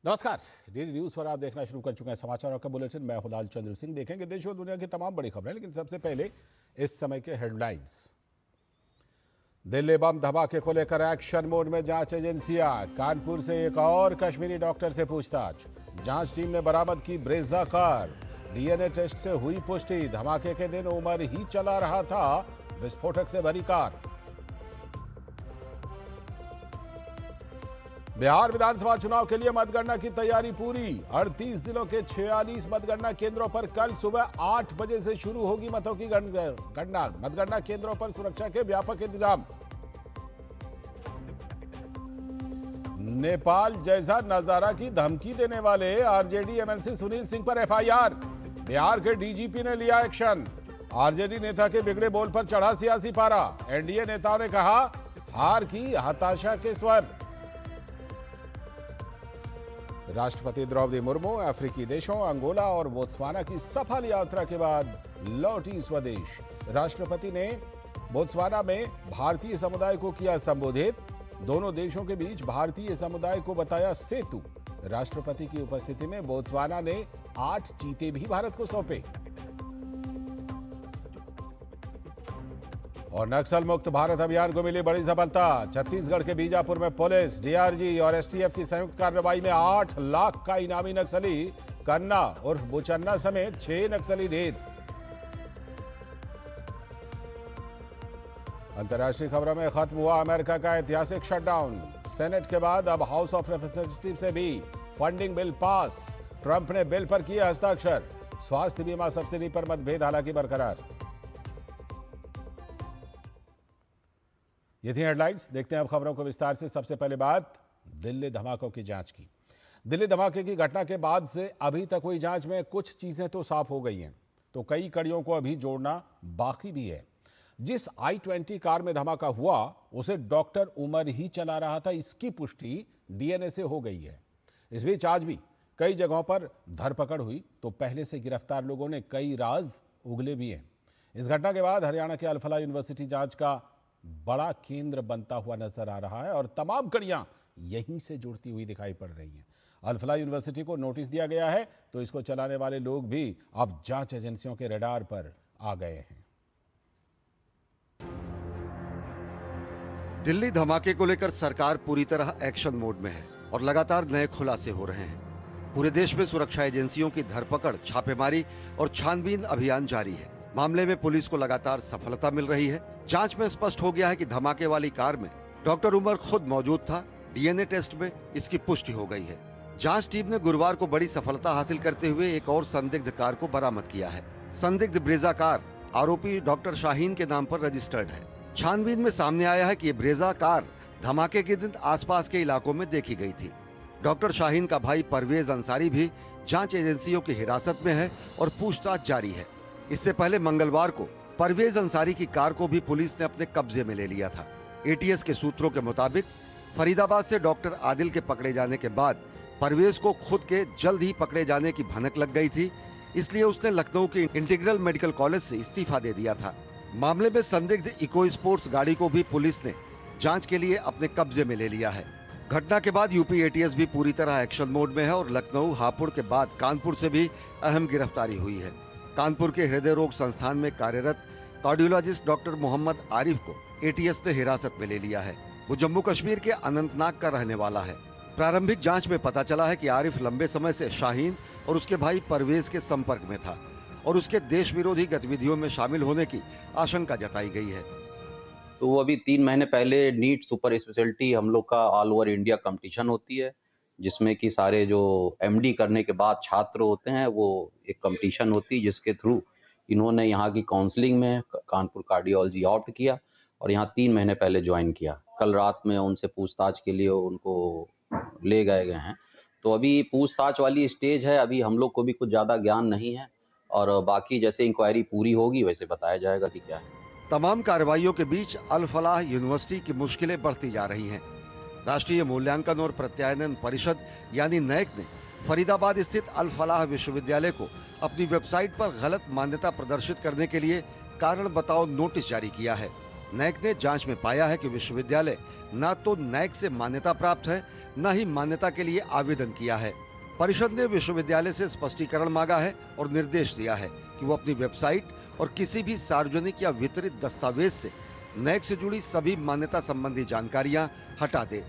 नमस्कार। DD news पर आप देखना शुरू कर चुके हैं समाचारों का बुलेटिन। मैं हूं लाल चंद्र सिंह। देखेंगे देश और दुनिया की तमाम बड़ी खबरें, लेकिन सबसे पहले इस समय के हेडलाइंस। दिल्ली बम धमाके को लेकर एक्शन मोड में जांच एजेंसियां। कानपुर से एक और कश्मीरी डॉक्टर से पूछताछ। जांच टीम ने बरामद की ब्रेजा कार। डीएनए टेस्ट से हुई पुष्टि। धमाके के दिन उमर ही चला रहा था विस्फोटक से भरी कार। बिहार विधानसभा चुनाव के लिए मतगणना की तैयारी पूरी। 38 जिलों के 46 मतगणना केंद्रों पर कल सुबह 8 बजे से शुरू होगी मतों की गणना। मतगणना केंद्रों पर सुरक्षा के व्यापक इंतजाम। नेपाल जैसा नजारा की धमकी देने वाले आरजेडी एमएलसी सुनील सिंह पर एफआईआर। बिहार के डीजीपी ने लिया एक्शन। आरजेडी नेता के बिगड़े बोल पर चढ़ा सियासी पारा। एनडीए नेताओं ने कहा हार की हताशा के स्वर। राष्ट्रपति द्रौपदी मुर्मू अफ्रीकी देशों अंगोला और बोत्सवाना की सफल यात्रा के बाद लौटी स्वदेश। राष्ट्रपति ने बोत्सवाना में भारतीय समुदाय को किया संबोधित। दोनों देशों के बीच भारतीय समुदाय को बताया सेतु। राष्ट्रपति की उपस्थिति में बोत्सवाना ने 8 चीते भी भारत को सौंपे। और नक्सल मुक्त भारत अभियान को मिली बड़ी सफलता। छत्तीसगढ़ के बीजापुर में पुलिस, डीआरजी और एसटीएफ की संयुक्त कार्रवाई में 8 लाख का इनामी नक्सली कन्ना और बुचन्ना समेत 6 नक्सली ढेर। अंतर्राष्ट्रीय खबरों में खत्म हुआ अमेरिका का ऐतिहासिक शटडाउन। सेनेट के बाद अब हाउस ऑफ रिप्रेजेंटेटिव से भी फंडिंग बिल पास। ट्रंप ने बिल पर किए हस्ताक्षर। स्वास्थ्य बीमा सब्सिडी पर मतभेद हालांकि बरकरार। ये थी हेडलाइंस। देखते हैं अब खबरों को विस्तार से। सबसे पहले बात दिल्ली धमाकों की जांच की। दिल्ली धमाके की घटना के बाद से अभी तक हुई जांच में कुछ चीजें तो साफ हो गई हैं, तो कई कड़ियों को अभी जोड़ना बाकी भी है। जिस i20 कार में धमाका हुआ उसे डॉक्टर उमर ही चला रहा था, इसकी पुष्टि डीएनए से हो गई है। इस बीच आज भी कई जगहों पर धरपकड़ हुई, तो पहले से गिरफ्तार लोगों ने कई राज उगले भी हैं। इस घटना के बाद हरियाणा के अल-फलाह यूनिवर्सिटी जांच का बड़ा केंद्र बनता हुआ नजर आ रहा है और तमाम कड़ियां यहीं से जुड़ती हुई दिखाई पड़ रही हैं। अल-फलाह यूनिवर्सिटी को नोटिस दिया गया है, तो इसको चलाने वाले लोग भी अब जांच एजेंसियों के रडार पर आ गए हैं। दिल्ली धमाके को लेकर सरकार पूरी तरह एक्शन मोड में है और लगातार नए खुलासे हो रहे हैं। पूरे देश में सुरक्षा एजेंसियों की धरपकड़, छापेमारी और छानबीन अभियान जारी है। मामले में पुलिस को लगातार सफलता मिल रही है। जांच में स्पष्ट हो गया है कि धमाके वाली कार में डॉक्टर उमर खुद मौजूद था। डीएनए टेस्ट में इसकी पुष्टि हो गई है। जांच टीम ने गुरुवार को बड़ी सफलता हासिल करते हुए एक और संदिग्ध कार को बरामद किया है। संदिग्ध ब्रेजा कार आरोपी डॉक्टर शाहीन के नाम पर रजिस्टर्ड है। छानबीन में सामने आया है कि ये ब्रेजा कार धमाके के दिन आसपास के इलाकों में देखी गई थी। डॉक्टर शाहीन का भाई परवेज अंसारी भी जांच एजेंसियों की हिरासत में है और पूछताछ जारी है। इससे पहले मंगलवार को परवेज अंसारी की कार को भी पुलिस ने अपने कब्जे में ले लिया था। एटीएस के सूत्रों के मुताबिक फरीदाबाद से डॉक्टर आदिल के पकड़े जाने के बाद परवेज को खुद के जल्द ही पकड़े जाने की भनक लग गई थी, इसलिए उसने लखनऊ के इंटीग्रल मेडिकल कॉलेज से इस्तीफा दे दिया था। मामले में संदिग्ध इको स्पोर्ट्स गाड़ी को भी पुलिस ने जांच के लिए अपने कब्जे में ले लिया है। घटना के बाद यूपी एटीएस भी पूरी तरह एक्शन मोड में है और लखनऊ, हापुड़ के बाद कानपुर से भी अहम गिरफ्तारी हुई है। कानपुर के हृदय रोग संस्थान में कार्यरत कार्डियोलॉजिस्ट डॉक्टर मोहम्मद आरिफ को एटीएस ने हिरासत में ले लिया है। वो जम्मू कश्मीर के अनंतनाग का रहने वाला है। प्रारंभिक जांच में पता चला है कि आरिफ लंबे समय से शाहीन और उसके भाई परवेज के संपर्क में था और उसके देश विरोधी गतिविधियों में शामिल होने की आशंका जताई गई है। तो वो अभी 3 महीने पहले नीट सुपर स्पेशलिटी हम लोग का ऑल ओवर इंडिया कंपटीशन होती है, जिसमें कि सारे जो एमडी करने के बाद छात्र होते हैं वो एक कंपटीशन होती है, जिसके थ्रू इन्होंने यहाँ की काउंसलिंग में कानपुर कार्डियोलॉजी ऑप्ट किया और यहाँ 3 महीने पहले ज्वाइन किया। कल रात में उनसे पूछताछ के लिए उनको ले गए हैं। तो अभी पूछताछ वाली स्टेज है, अभी हम लोग को भी कुछ ज़्यादा ज्ञान नहीं है और बाकी जैसे इंक्वायरी पूरी होगी वैसे बताया जाएगा कि क्या है। तमाम कार्रवाइयों के बीच अल-फलाह यूनिवर्सिटी की मुश्किलें बढ़ती जा रही हैं। राष्ट्रीय मूल्यांकन और प्रत्यायन परिषद यानी नैक ने फरीदाबाद स्थित अल-फलाह विश्वविद्यालय को अपनी वेबसाइट पर गलत मान्यता प्रदर्शित करने के लिए कारण बताओ नोटिस जारी किया है। नैक ने जांच में पाया है कि विश्वविद्यालय न तो नैक से मान्यता प्राप्त है, न ही मान्यता के लिए आवेदन किया है। परिषद ने विश्वविद्यालय से स्पष्टीकरण मांगा है और निर्देश दिया है कि वो अपनी वेबसाइट और किसी भी सार्वजनिक या वितरित दस्तावेज से नैक से जुड़ी सभी मान्यता संबंधी जानकारियां हटा दे।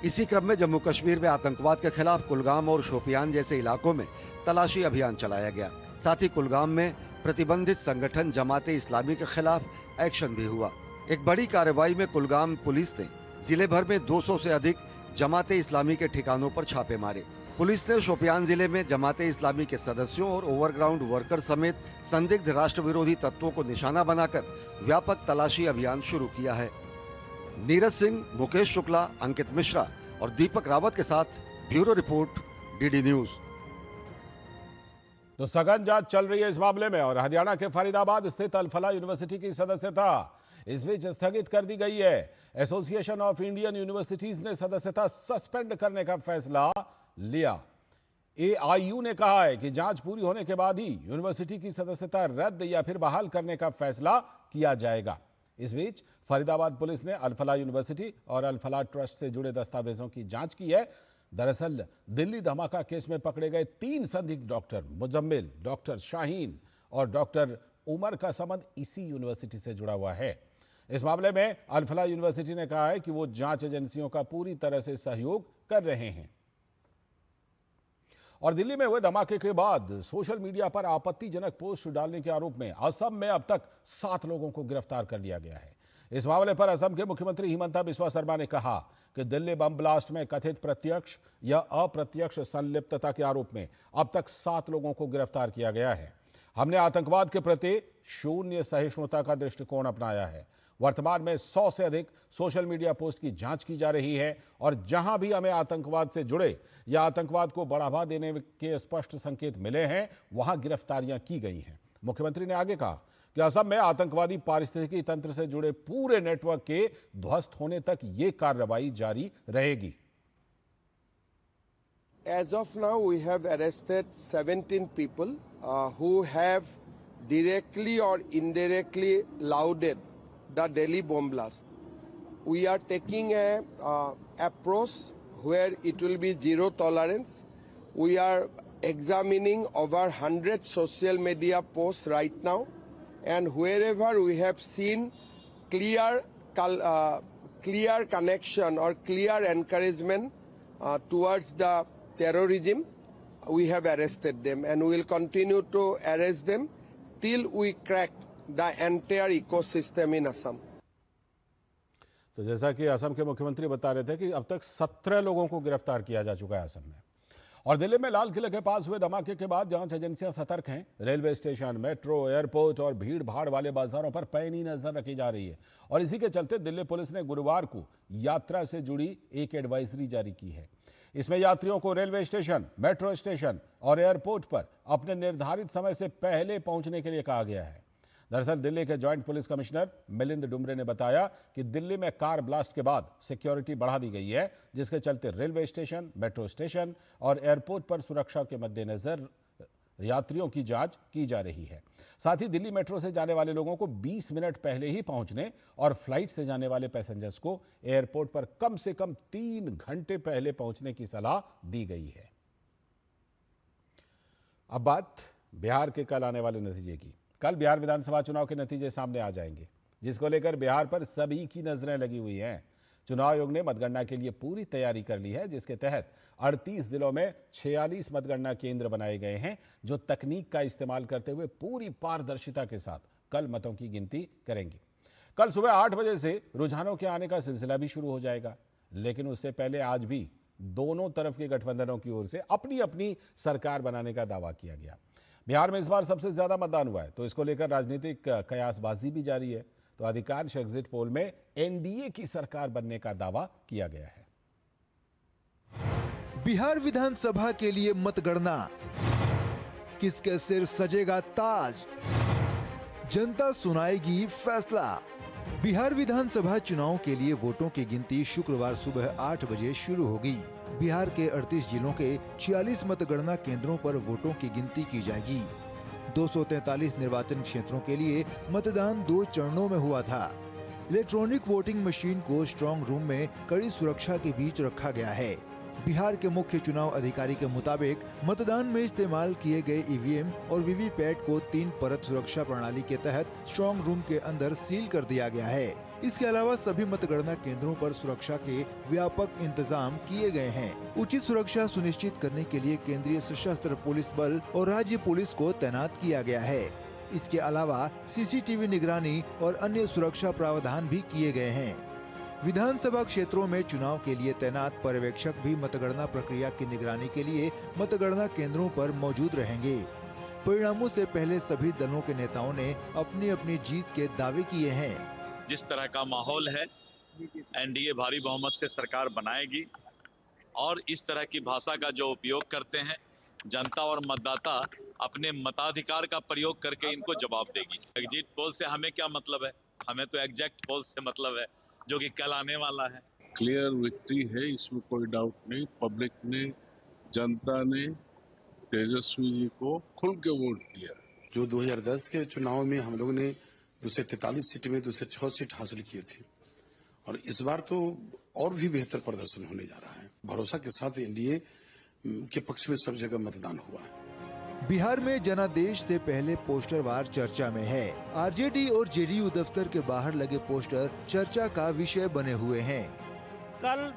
इसी क्रम में जम्मू कश्मीर में आतंकवाद के खिलाफ कुलगाम और शोपियान जैसे इलाकों में तलाशी अभियान चलाया गया। साथ ही कुलगाम में प्रतिबंधित संगठन जमाते इस्लामी के खिलाफ एक्शन भी हुआ। एक बड़ी कार्रवाई में कुलगाम पुलिस ने जिले भर में 200 से अधिक जमाते इस्लामी के ठिकानों पर छापे मारे। पुलिस ने शोपियान जिले में जमाते इस्लामी के सदस्यों और ओवरग्राउंड वर्कर समेत संदिग्ध राष्ट्र विरोधी तत्वों को निशाना बनाकर व्यापक तलाशी अभियान शुरू किया है। नीरज सिंह, मुकेश शुक्ला, अंकित मिश्रा और दीपक रावत के साथ ब्यूरो रिपोर्ट, डीडी न्यूज। तो सघन जांच चल रही है इस मामले में और हरियाणा के फरीदाबाद स्थित अल-फलाह यूनिवर्सिटी की सदस्यता इस बीच स्थगित कर दी गई है। एसोसिएशन ऑफ इंडियन यूनिवर्सिटीज ने सदस्यता सस्पेंड करने का फैसला लिया। एआईयू ने कहा है कि जांच पूरी होने के बाद ही यूनिवर्सिटी की सदस्यता रद्द या फिर बहाल करने का फैसला किया जाएगा। इस बीच फरीदाबाद पुलिस ने अल-फलाह यूनिवर्सिटी और अल-फलाह ट्रस्ट से जुड़े दस्तावेजों की जांच की है। दरअसल दिल्ली धमाका केस में पकड़े गए 3 संदिग्ध डॉक्टर मुजम्मिल, डॉक्टर शाहीन और डॉक्टर उमर का संबंध इसी यूनिवर्सिटी से जुड़ा हुआ है। इस मामले में अल-फलाह यूनिवर्सिटी ने कहा है कि वो जांच एजेंसियों का पूरी तरह से सहयोग कर रहे हैं। और दिल्ली में हुए धमाके के बाद सोशल मीडिया पर आपत्तिजनक पोस्ट डालने के आरोप में असम में अब तक 7 लोगों को गिरफ्तार कर लिया गया है। इस मामले पर असम के मुख्यमंत्री हिमंता बिस्वा शर्मा ने कहा कि दिल्ली बम ब्लास्ट में कथित प्रत्यक्ष या अप्रत्यक्ष संलिप्तता के आरोप में अब तक 7 लोगों को गिरफ्तार किया गया है। हमने आतंकवाद के प्रति शून्य सहिष्णुता का दृष्टिकोण अपनाया है। वर्तमान में 100 से अधिक सोशल मीडिया पोस्ट की जांच की जा रही है और जहां भी हमें आतंकवाद से जुड़े या आतंकवाद को बढ़ावा देने के स्पष्ट संकेत मिले हैं वहां गिरफ्तारियां की गई हैं। मुख्यमंत्री ने आगे कहा कि असम में आतंकवादी पारिस्थितिकी तंत्र से जुड़े पूरे नेटवर्क के ध्वस्त होने तक ये कार्रवाई जारी रहेगी। As of now, we have arrested 17 people who have directly or indirectly lauded the Delhi bomb blast. We are taking a approach where it will be zero tolerance. We are examining over 100 social media posts right now, and wherever we have seen clear connection or clear encouragement towards the terrorism, we have arrested them, and we will continue to arrest them till we crack the entire ecosystem in Assam. तो जैसा कि असम के मुख्यमंत्री बता रहे थे कि अब तक 17 लोगों को गिरफ्तार किया जा चुका है असम में। और दिल्ली में लाल किले के पास हुए धमाके के बाद जांच एजेंसियां सतर्क हैं। रेलवे स्टेशन, मेट्रो, एयरपोर्ट और भीड़ भाड़ वाले बाजारों पर पैनी नजर रखी जा रही है और इसी के चलते दिल्ली पुलिस ने गुरुवार को यात्रा से जुड़ी एक एडवाइजरी जारी की है। इसमें यात्रियों को रेलवे स्टेशन, मेट्रो स्टेशन और एयरपोर्ट पर अपने निर्धारित समय से पहले पहुंचने के लिए कहा गया है। दरअसल दिल्ली के joint police commissioner Milind Dumre ने बताया कि दिल्ली में कार ब्लास्ट के बाद सिक्योरिटी बढ़ा दी गई है, जिसके चलते रेलवे स्टेशन, मेट्रो स्टेशन और एयरपोर्ट पर सुरक्षा के मद्देनजर यात्रियों की जांच की जा रही है। साथ ही दिल्ली मेट्रो से जाने वाले लोगों को 20 मिनट पहले ही पहुंचने और फ्लाइट से जाने वाले पैसेंजर्स को एयरपोर्ट पर कम से कम 3 घंटे पहले पहुंचने की सलाह दी गई है। अब बात बिहार के कल आने वाले नतीजे की। कल बिहार विधानसभा चुनाव के नतीजे सामने आ जाएंगे, जिसको लेकर बिहार पर सभी की नजरें लगी हुई हैं। चुनाव आयोग ने मतगणना के लिए पूरी तैयारी कर ली है, जिसके तहत 38 जिलों में 46 मतगणना केंद्र बनाए गए हैं, जो तकनीक का इस्तेमाल करते हुए पूरी पारदर्शिता के साथ कल मतों की गिनती करेंगी। कल सुबह 8 बजे से रुझानों के आने का सिलसिला भी शुरू हो जाएगा, लेकिन उससे पहले आज भी दोनों तरफ के गठबंधनों की ओर से अपनी अपनी सरकार बनाने का दावा किया गया। बिहार में इस बार सबसे ज्यादा मतदान हुआ है, तो इसको लेकर राजनीतिक कयासबाजी भी जारी है। तो अधिकांश एग्जिट पोल में एनडीए की सरकार बनने का दावा किया गया है। बिहार विधानसभा के लिए मतगणना, किसके सिर सजेगा ताज, जनता सुनाएगी फैसला। बिहार विधानसभा चुनाव के लिए वोटों की गिनती शुक्रवार सुबह 8 बजे शुरू होगी। बिहार के 38 जिलों के 46 मतगणना केंद्रों पर वोटों की गिनती की जाएगी। 243 निर्वाचन क्षेत्रों के लिए मतदान 2 चरणों में हुआ था। इलेक्ट्रॉनिक वोटिंग मशीन को स्ट्रांग रूम में कड़ी सुरक्षा के बीच रखा गया है। बिहार के मुख्य चुनाव अधिकारी के मुताबिक मतदान में इस्तेमाल किए गए ईवीएम और वीवीपैट को 3 परत सुरक्षा प्रणाली के तहत स्ट्रांग रूम के अंदर सील कर दिया गया है। इसके अलावा सभी मतगणना केंद्रों पर सुरक्षा के व्यापक इंतजाम किए गए हैं। उचित सुरक्षा सुनिश्चित करने के लिए केंद्रीय सशस्त्र पुलिस बल और राज्य पुलिस को तैनात किया गया है। इसके अलावा सीसीटीवी निगरानी और अन्य सुरक्षा प्रावधान भी किए गए हैं। विधानसभा क्षेत्रों में चुनाव के लिए तैनात पर्यवेक्षक भी मतगणना प्रक्रिया की निगरानी के लिए मतगणना केंद्रों पर मौजूद रहेंगे। परिणामों से पहले सभी दलों के नेताओं ने अपनी अपनी जीत के दावे किए हैं। जिस तरह का माहौल है, एनडीए भारी बहुमत से सरकार बनाएगी और इस तरह की भाषा का जो उपयोग करते हैं, जनता और मतदाता अपने मताधिकार का प्रयोग करके इनको जवाब देगी। एग्जिट पोल से हमें क्या मतलब है? हमें तो एग्जैक्ट पोल से मतलब है, जो कि कल आने वाला है। क्लियर विक्ट्री है, इसमें कोई डाउट नहीं। पब्लिक ने, जनता ने तेजस्वी जी को खुल के वोट दिया। जो 2010 के चुनाव में हम लोगों ने 243 सीट में 206 सीट हासिल की थी, और इस बार तो और भी बेहतर प्रदर्शन होने जा रहा है। भरोसा के साथ एनडीए के पक्ष में सब जगह मतदान हुआ है। बिहार में जनादेश से पहले पोस्टर वार चर्चा में है। आरजेडी और जेडीयू दफ्तर के बाहर लगे पोस्टर चर्चा का विषय बने हुए हैं। कल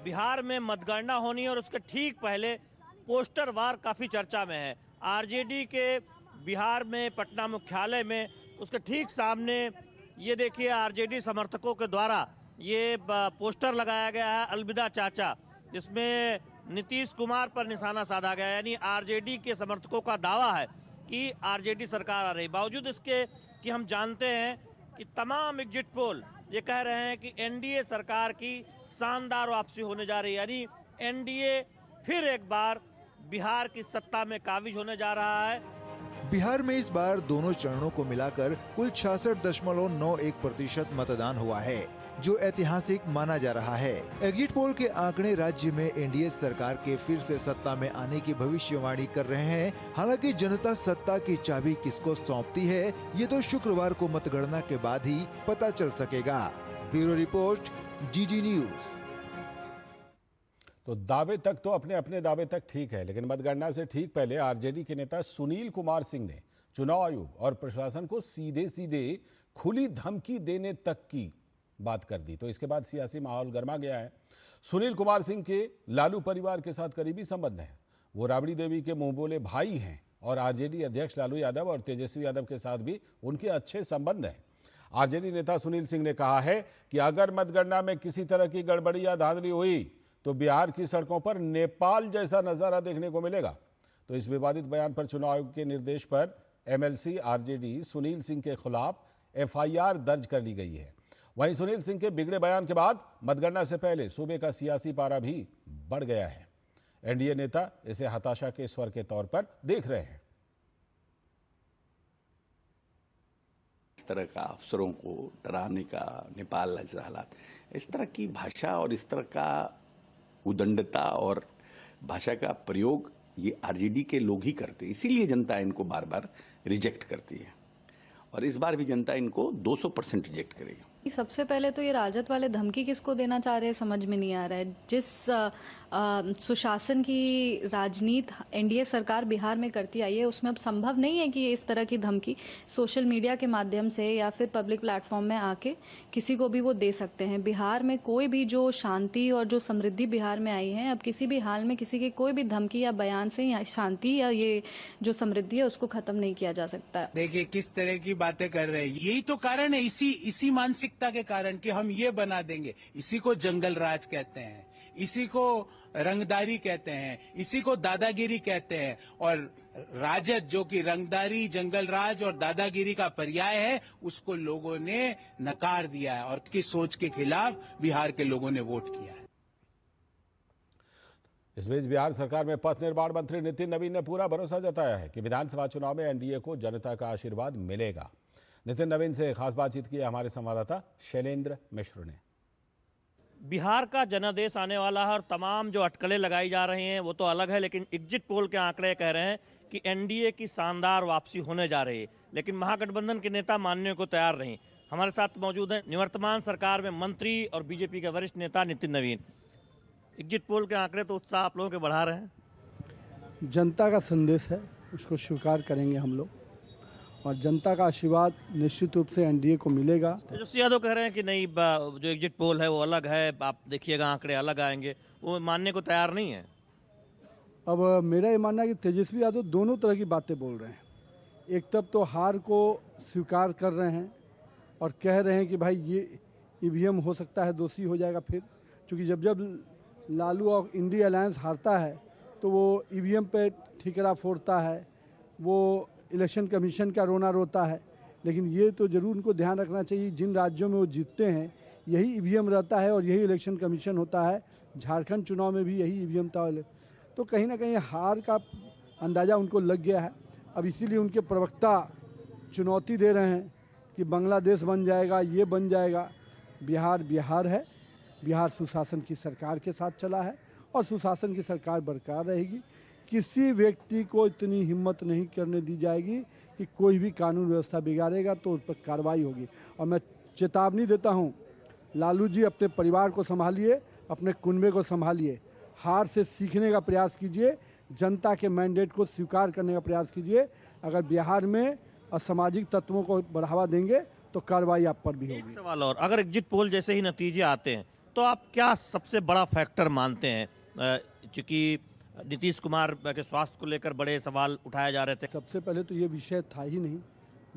बिहार में मतगणना होनी है और उसके ठीक पहले पोस्टर वार काफी चर्चा में है। आरजेडी के बिहार में पटना मुख्यालय में उसके ठीक सामने ये देखिए आरजेडी समर्थकों के द्वारा ये पोस्टर लगाया गया है, अलविदा चाचा, जिसमें नीतीश कुमार पर निशाना साधा गया। यानी आरजेडी के समर्थकों का दावा है कि आरजेडी सरकार आ रही। बावजूद इसके कि हम जानते हैं कि तमाम एग्जिट पोल ये कह रहे हैं कि एनडीए सरकार की शानदार वापसी होने जा रही है। यानी एनडीए फिर एक बार बिहार की सत्ता में काबिज होने जा रहा है। बिहार में इस बार दोनों चरणों को मिलाकर कुल 66.91% मतदान हुआ है, जो ऐतिहासिक माना जा रहा है। एग्जिट पोल के आंकड़े राज्य में एनडीए सरकार के फिर से सत्ता में आने की भविष्यवाणी कर रहे हैं। हालांकि जनता सत्ता की चाबी किसको सौंपती है, ये तो शुक्रवार को मतगणना के बाद ही पता चल सकेगा। ब्यूरो रिपोर्ट, जीजी न्यूज। तो दावे तक तो अपने अपने दावे तक ठीक है, लेकिन मतगणना से ठीक पहले आरजेडी के नेता सुनील कुमार सिंह ने चुनाव आयोग और प्रशासन को सीधे सीधे खुली धमकी देने तक की बात कर दी। तो इसके बाद सियासी माहौल गर्मा गया है। सुनील कुमार सिंह के लालू परिवार के साथ करीबी संबंध हैं। वो राबड़ी देवी के मुंह बोले भाई हैं और आरजेडी अध्यक्ष लालू यादव और तेजस्वी यादव के साथ भी उनके अच्छे संबंध हैं। आरजेडी नेता सुनील सिंह ने कहा है कि अगर मतगणना में किसी तरह की गड़बड़ी या धांधली हुई तो बिहार की सड़कों पर नेपाल जैसा नजारा देखने को मिलेगा। तो इस विवादित बयान पर चुनाव आयोग के निर्देश पर एमएलसी आरजेडी सुनील सिंह के खिलाफ एफआईआर दर्ज कर ली गई है। वहीं सुनील सिंह के बिगड़े बयान के बाद मतगणना से पहले सूबे का सियासी पारा भी बढ़ गया है। एनडीए नेता इसे हताशा के स्वर के तौर पर देख रहे हैं। इस तरह का अफसरों को डराने का, नेपाल जैसे हालात, इस तरह की भाषा और इस तरह का उदंडता और भाषा का प्रयोग ये आरजेडी के लोग ही करते हैं। इसीलिए जनता इनको बार बार रिजेक्ट करती है और इस बार भी जनता इनको 200% रिजेक्ट करेगी। सबसे पहले तो ये राजद वाले धमकी किसको देना चाह रहे हैं समझ में नहीं आ रहा है। जिस सुशासन की राजनीति एनडीए सरकार बिहार में करती आई है, उसमें अब संभव नहीं है कि ये इस तरह की धमकी सोशल मीडिया के माध्यम से या फिर पब्लिक प्लेटफॉर्म में आके किसी को भी वो दे सकते हैं। बिहार में कोई भी जो शांति और जो समृद्धि बिहार में आई है, अब किसी भी हाल में किसी की कोई भी धमकी या बयान से या शांति या ये जो समृद्धि है उसको खत्म नहीं किया जा सकता। देखिए किस तरह की बातें कर रहे हैं। यही तो कारण है, इसी मानसिकता के कारण कि हम ये बना देंगे। इसी को जंगल राज कहते हैं, इसी को रंगदारी कहते हैं, इसी को दादागिरी कहते हैं। और राजद जो कि रंगदारी, जंगल राज और दादागिरी का पर्याय है, उसको लोगों ने नकार दिया है और की सोच के खिलाफ बिहार के लोगों ने वोट किया है। इस बीच बिहार सरकार में पथ निर्माण मंत्री नितिन नवीन ने पूरा भरोसा जताया है कि विधानसभा चुनाव में एनडीए को जनता का आशीर्वाद मिलेगा। नितिन नवीन से खास बातचीत की हमारे संवाददाता शैलेंद्र मिश्र ने। बिहार का जनादेश आने वाला है और तमाम जो अटकलें लगाई जा रही हैं वो तो अलग है, लेकिन एग्जिट पोल के आंकड़े कह रहे हैं कि एनडीए की शानदार वापसी होने जा रही है। लेकिन महागठबंधन के नेता मानने को तैयार नहीं। हमारे साथ मौजूद हैं निवर्तमान सरकार में मंत्री और बीजेपी के वरिष्ठ नेता नितिन नवीन। एग्जिट पोल के आंकड़े तो उत्साह आप लोगों के बढ़ा रहे हैं। जनता का संदेश है, उसको स्वीकार करेंगे हम लोग, और जनता का आशीर्वाद निश्चित रूप से एनडीए को मिलेगा। तेजस्वी यादव कह रहे हैं कि नहीं, जो एग्जिट पोल है वो अलग है, आप देखिएगा आंकड़े अलग आएंगे, वो मानने को तैयार नहीं है। अब मेरा ये मानना है कि तेजस्वी यादव दोनों तरह की बातें बोल रहे हैं। एक तरफ तो हार को स्वीकार कर रहे हैं और कह रहे हैं कि भाई ये ईवीएम हो सकता है दोषी हो जाएगा फिर, क्योंकि जब जब लालू और इंडिया अलायंस हारता है तो वो ईवीएम पे ठिकरा फोड़ता है, वो इलेक्शन कमीशन का रोना रोता है। लेकिन ये तो ज़रूर उनको ध्यान रखना चाहिए, जिन राज्यों में वो जीतते हैं यही ईवीएम रहता है और यही इलेक्शन कमीशन होता है। झारखंड चुनाव में भी यही ईवीएम था, तो कहीं ना कहीं हार का अंदाज़ा उनको लग गया है। अब इसीलिए उनके प्रवक्ता चुनौती दे रहे हैं कि बांग्लादेश बन जाएगा, ये बन जाएगा। बिहार बिहार है, बिहार सुशासन की सरकार के साथ चला है और सुशासन की सरकार बरकरार रहेगी। किसी व्यक्ति को इतनी हिम्मत नहीं करने दी जाएगी कि कोई भी कानून व्यवस्था बिगाड़ेगा तो उस पर कार्रवाई होगी। और मैं चेतावनी देता हूं, लालू जी अपने परिवार को संभालिए, अपने कुनबे को संभालिए, हार से सीखने का प्रयास कीजिए, जनता के मैंडेट को स्वीकार करने का प्रयास कीजिए। अगर बिहार में असामाजिक तत्वों को बढ़ावा देंगे तो कार्रवाई आप पर भी होगी। एक सवाल और, अगर एग्जिट पोल जैसे ही नतीजे आते हैं तो आप क्या सबसे बड़ा फैक्टर मानते हैं? चूँकि नीतीश कुमार के स्वास्थ्य को लेकर बड़े सवाल उठाए जा रहे थे। सबसे पहले तो ये विषय था ही नहीं,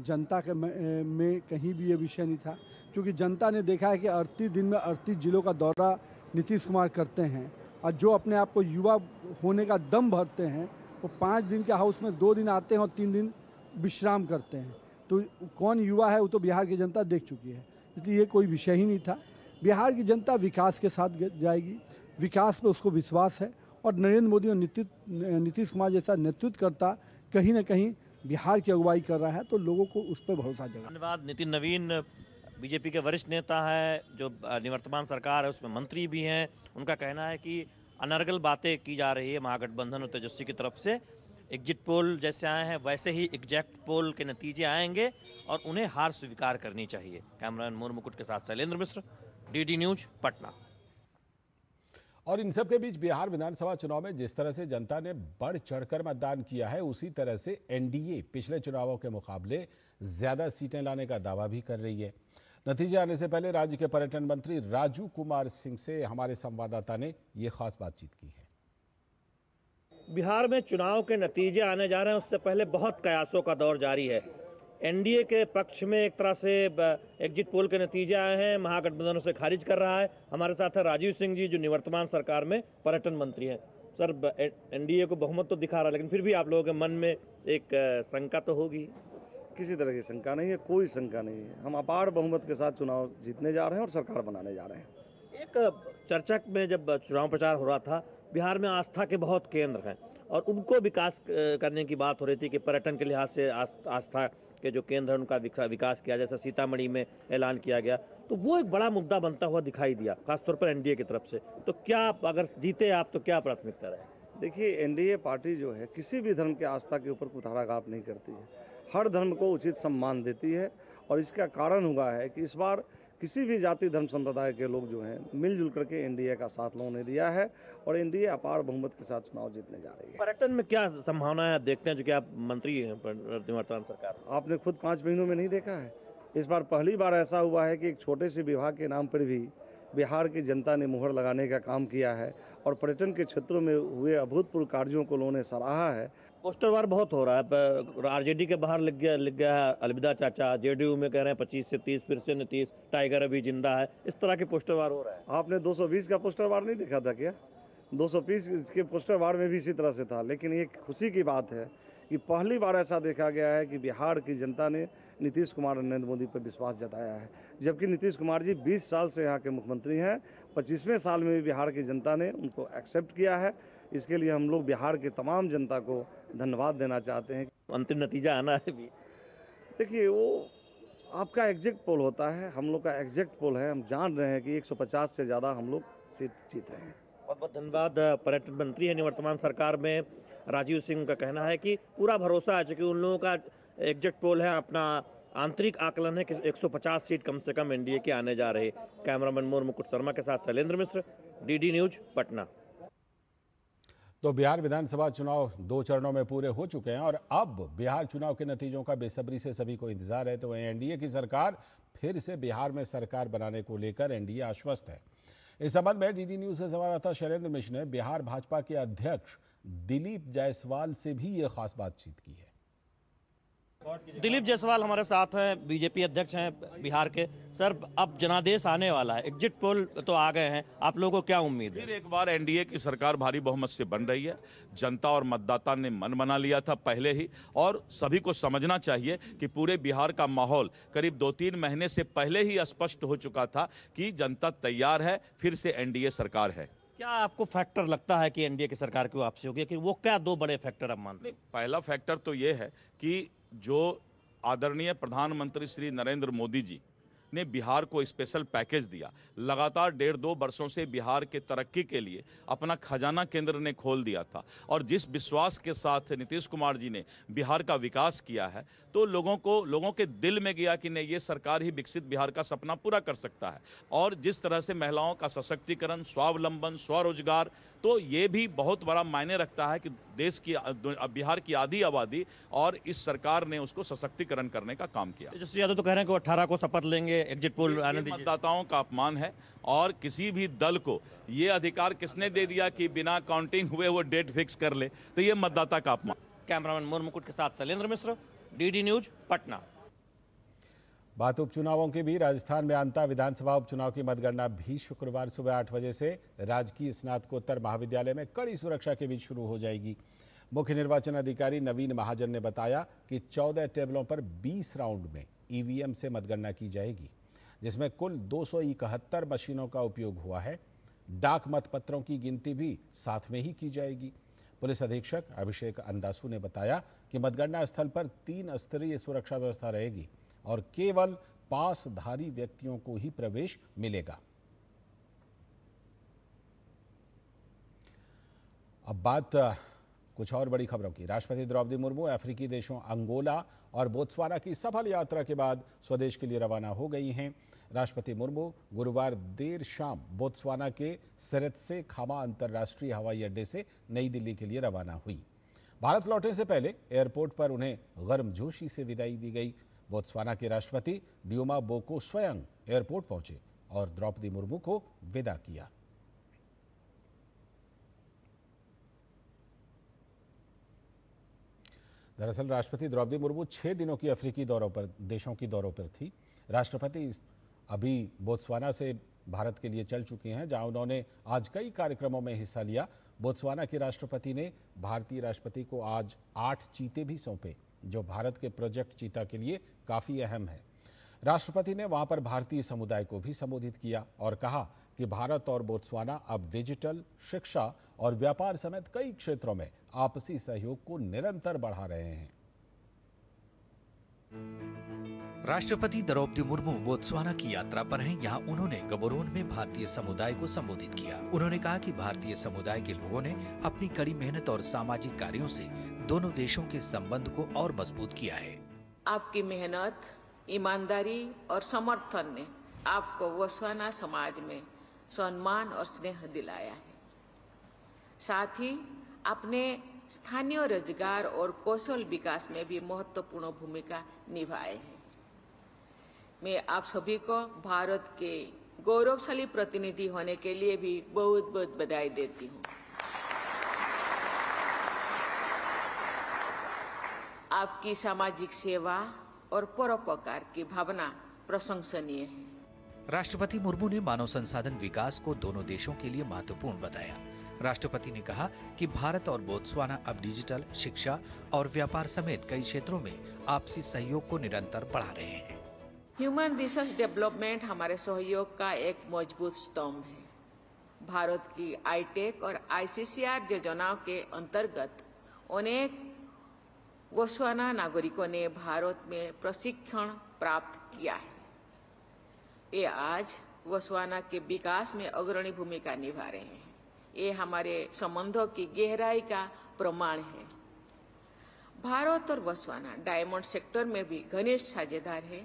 जनता के में कहीं भी ये विषय नहीं था, क्योंकि जनता ने देखा है कि 38 दिन में 38 जिलों का दौरा नीतीश कुमार करते हैं और जो अपने आप को युवा होने का दम भरते हैं वो 5 दिन के हाउस में 2 दिन आते हैं और 3 दिन विश्राम करते हैं। तो कौन युवा है वो तो बिहार की जनता देख चुकी है, इसलिए ये कोई विषय ही नहीं था। बिहार की जनता विकास के साथ जाएगी, विकास पे उसको विश्वास है और नरेंद्र मोदी और नीतीश कुमार जैसा नेतृत्वकर्ता कहीं ना कहीं बिहार की अगुवाई कर रहा है, तो लोगों को उस पर भरोसा जगा। धन्यवाद। नितिन नवीन बीजेपी के वरिष्ठ नेता है, जो निवर्तमान सरकार है उसमें मंत्री भी हैं। उनका कहना है कि अनर्गल बातें की जा रही है महागठबंधन और तेजस्वी की तरफ से। एग्जिट पोल जैसे आए हैं वैसे ही एग्जैक्ट पोल के नतीजे आएंगे और उन्हें हार स्वीकार करनी चाहिए। कैमरामैन मोर मुकुट के साथ शैलेंद्र मिश्र, डीडी न्यूज, पटना। और इन सब के बीच बिहार विधानसभा चुनाव में जिस तरह से जनता ने बढ़ चढ़कर मतदान किया है, उसी तरह से एनडीए पिछले चुनावों के मुकाबले ज्यादा सीटें लाने का दावा भी कर रही है। नतीजे आने से पहले राज्य के पर्यटन मंत्री राजू कुमार सिंह से हमारे संवाददाता ने ये खास बातचीत की है। बिहार में चुनाव के नतीजे आने जा रहे हैं, उससे पहले बहुत कयासों का दौर जारी है। एनडीए के पक्ष में एक तरह से एग्जिट पोल के नतीजे आए हैं, महागठबंधन उसे खारिज कर रहा है। हमारे साथ है राजीव सिंह जी, जो निवर्तमान सरकार में पर्यटन मंत्री हैं। सर, एनडीए को बहुमत तो दिखा रहा है, लेकिन फिर भी आप लोगों के मन में एक शंका तो होगी। किसी तरह की शंका नहीं है, कोई शंका नहीं है। हम अपार बहुमत के साथ चुनाव जीतने जा रहे हैं और सरकार बनाने जा रहे हैं। एक चर्चा में जब चुनाव प्रचार हो रहा था, बिहार में आस्था के बहुत केंद्र हैं और उनको विकास करने की बात हो रही थी कि पर्यटन के लिहाज से आस्था के जो केंद्र हैं उनका विकास किया, जैसा सीतामढ़ी में ऐलान किया गया, तो वो एक बड़ा मुद्दा बनता हुआ दिखाई दिया, खासतौर पर एनडीए की तरफ से। तो क्या अगर जीते आप तो क्या प्राथमिकता रहे? देखिए, एनडीए पार्टी जो है किसी भी धर्म के आस्था के ऊपर कुठाराघात नहीं करती है, हर धर्म को उचित सम्मान देती है। और इसका कारण हुआ है कि इस बार किसी भी जाति धर्म संप्रदाय के लोग जो हैं मिलजुल करके एनडीए का साथ लोगों ने दिया है और एनडीए अपार बहुमत के साथ चुनाव जीतने जा रही है। पर्यटन में क्या संभावनाएं देखते हैं, जो कि आप मंत्री हैं निवर्तमान सरकार? आपने खुद 5 महीनों में नहीं देखा है, इस बार पहली बार ऐसा हुआ है कि एक छोटे से विभाग के नाम पर भी बिहार की जनता ने मुहर लगाने का काम किया है और पर्यटन के क्षेत्रों में हुए अभूतपूर्व कार्यों को लोगों ने सराहा है। पोस्टर वार बहुत हो रहा है, आरजेडी के बाहर लिख गया है अलविदा चाचा, जेडीयू में कह रहे हैं 25 से 30, फिर से नीतीश, टाइगर अभी जिंदा है, इस तरह के पोस्टर वार हो रहा है। आपने 220 का पोस्टर वार नहीं देखा था क्या? 220 के पोस्टर वार में भी इसी तरह से था। लेकिन ये खुशी की बात है कि पहली बार ऐसा देखा गया है कि बिहार की जनता ने नीतीश कुमार और नरेंद्र मोदी पर विश्वास जताया है, जबकि नीतीश कुमार जी 20 साल से यहाँ के मुख्यमंत्री हैं। 25वें साल में भी बिहार की जनता ने उनको एक्सेप्ट किया है। इसके लिए हम लोग बिहार के तमाम जनता को धन्यवाद देना चाहते हैं। अंतिम नतीजा आना है भी, देखिए वो आपका एग्जैक्ट पोल होता है, हम लोग का एग्जैक्ट पोल है। हम जान रहे हैं कि 150 से ज़्यादा हम लोग सीट जीत रहे हैं। बहुत बहुत धन्यवाद। पर्यटन मंत्री है निवर्तमान सरकार में राजीव सिंह का कहना है कि पूरा भरोसा है, चूँकि उन लोगों का एग्जैक्ट पोल है, अपना आंतरिक आकलन है कि 150 सीट कम से कम एनडीए के आने जा रहे। कैमरामैन मोर मुकुट शर्मा के साथ शैलेंद्र मिश्र, डीडी न्यूज, पटना। तो बिहार विधानसभा चुनाव 2 चरणों में पूरे हो चुके हैं और अब बिहार चुनाव के नतीजों का बेसब्री से सभी को इंतजार है। तो एनडीए की सरकार फिर से बिहार में सरकार बनाने को लेकर एनडीए आश्वस्त है। इस संबंध में डीडी न्यूज से संवाददाता शैलेंद्र मिश्र ने बिहार भाजपा के अध्यक्ष दिलीप जायसवाल से भी ये खास बातचीत की है। दिलीप जायसवाल हमारे साथ हैं, बीजेपी अध्यक्ष हैं बिहार के। सर, अब जनादेश आने वाला है, एग्जिट पोल तो आ गए हैं, आप लोगों को क्या उम्मीद है? फिर एक बार एनडीए की सरकार भारी बहुमत से बन रही है। जनता और मतदाता ने मन बना लिया था पहले ही, और सभी को समझना चाहिए कि पूरे बिहार का माहौल करीब 2-3 महीने से पहले ही स्पष्ट हो चुका था कि जनता तैयार है, फिर से एनडीए सरकार है। क्या आपको फैक्टर लगता है कि एनडीए की सरकार की वापसी होगी, कि वो क्या 2 बड़े फैक्टर आप मानते हैं? पहला फैक्टर तो ये है कि जो आदरणीय प्रधानमंत्री श्री नरेंद्र मोदी जी ने बिहार को स्पेशल पैकेज दिया, लगातार 1.5-2 वर्षों से बिहार के तरक्की के लिए अपना खजाना केंद्र ने खोल दिया था, और जिस विश्वास के साथ नीतीश कुमार जी ने बिहार का विकास किया है, तो लोगों के दिल में गया कि नहीं, ये सरकार ही विकसित बिहार का सपना पूरा कर सकता है। और जिस तरह से महिलाओं का सशक्तिकरण, स्वावलंबन, स्वरोजगार, तो ये भी बहुत बड़ा मायने रखता है कि देश की बिहार की आधी आबादी, और इस सरकार ने उसको सशक्तिकरण करने का काम किया। तेजस्वी यादव तो कह रहे हैं कि वो 18 को शपथ लेंगे, एग्जिट पोल आने दीजिए। मतदाताओं का अपमान है, और किसी भी दल को ये अधिकार किसने दे दिया कि बिना काउंटिंग हुए वो डेट फिक्स कर ले? तो ये मतदाता का अपमान। कैमरामैन मोर मुकुट के साथ शैलेंद्र मिश्र, डीडी न्यूज, पटना। बात उपचुनावों की भी। राजस्थान में अंता विधानसभा उपचुनाव की मतगणना भी शुक्रवार सुबह 8 बजे से राजकीय स्नातकोत्तर महाविद्यालय में कड़ी सुरक्षा के बीच शुरू हो जाएगी। मुख्य निर्वाचन अधिकारी नवीन महाजन ने बताया कि 14 टेबलों पर 20 राउंड में ईवीएम से मतगणना की जाएगी, जिसमें कुल 271 मशीनों का उपयोग हुआ है। डाक मतपत्रों की गिनती भी साथ में ही की जाएगी। पुलिस अधीक्षक अभिषेक अंदासू ने बताया कि मतगणना स्थल पर 3 स्तरीय सुरक्षा व्यवस्था रहेगी और केवल पासधारी व्यक्तियों को ही प्रवेश मिलेगा। अब बात कुछ और बड़ी खबरों की। राष्ट्रपति द्रौपदी मुर्मू अफ्रीकी देशों अंगोला और बोत्सवाना की सफल यात्रा के बाद स्वदेश के लिए रवाना हो गई हैं। राष्ट्रपति मुर्मू गुरुवार देर शाम बोत्सवाना के सिरतसे खामा अंतर्राष्ट्रीय हवाई अड्डे से नई दिल्ली के लिए रवाना हुई। भारत लौटने से पहले एयरपोर्ट पर उन्हें गर्मजोशी से विदाई दी गई। बोत्सवाना के राष्ट्रपति ड्यूमा बोको स्वयं एयरपोर्ट पहुंचे और द्रौपदी मुर्मू को विदा किया। दरअसल राष्ट्रपति द्रौपदी मुर्मू 6 दिनों की अफ्रीकी देशों की दौरों पर थी। राष्ट्रपति अभी बोत्सवाना से भारत के लिए चल चुके हैं, जहां उन्होंने आज कई कार्यक्रमों में हिस्सा लिया। बोत्सवाना के राष्ट्रपति ने भारतीय राष्ट्रपति को आज 8 चीते भी सौंपे, जो भारत के प्रोजेक्ट चीता के लिए काफ़ी अहम है। राष्ट्रपति ने वहां पर भारतीय समुदाय को भी संबोधित किया और कहा कि भारत और बोत्सवाना अब डिजिटल, शिक्षा और व्यापार समेत कई क्षेत्रों में आपसी सहयोग को निरंतर बढ़ा रहे हैं। राष्ट्रपति द्रौपदी मुर्मू बोत्सवाना की यात्रा पर हैं। यहाँ उन्होंने गबोरोन में भारतीय समुदाय को संबोधित किया। उन्होंने कहा कि भारतीय समुदाय के लोगों ने अपनी कड़ी मेहनत और सामाजिक कार्यों से दोनों देशों के संबंध को और मजबूत किया है। आपकी मेहनत, ईमानदारी और समर्थन ने आपको बोत्सवाना समाज में सम्मान और स्नेह दिलाया है। साथ ही आपने स्थानीय रोजगार और कौशल विकास में भी महत्वपूर्ण भूमिका निभाए है। मैं आप सभी को भारत के गौरवशाली प्रतिनिधि होने के लिए भी बहुत बहुत बधाई देती हूँ। आपकी सामाजिक सेवा और परोपकार की भावना प्रशंसनीय है। राष्ट्रपति मुर्मू ने मानव संसाधन विकास को दोनों देशों के लिए महत्वपूर्ण बताया। राष्ट्रपति ने कहा कि भारत और बोत्सवाना अब डिजिटल, शिक्षा और व्यापार समेत कई क्षेत्रों में आपसी सहयोग को निरंतर बढ़ा रहे हैं। ह्यूमन रिसोर्स डेवलपमेंट हमारे सहयोग का एक मजबूत स्तंभ है। भारत की आईटेक और आईसीसीआर योजनाओं के अंतर्गत अनेक बोत्सवाना नागरिकों ने भारत में प्रशिक्षण प्राप्त किया है। ये आज बोत्सवाना के विकास में अग्रणी भूमिका निभा रहे हैं। ये हमारे संबंधों की गहराई का प्रमाण है। भारत और बोत्सवाना डायमंड सेक्टर में भी घनिष्ठ साझेदार है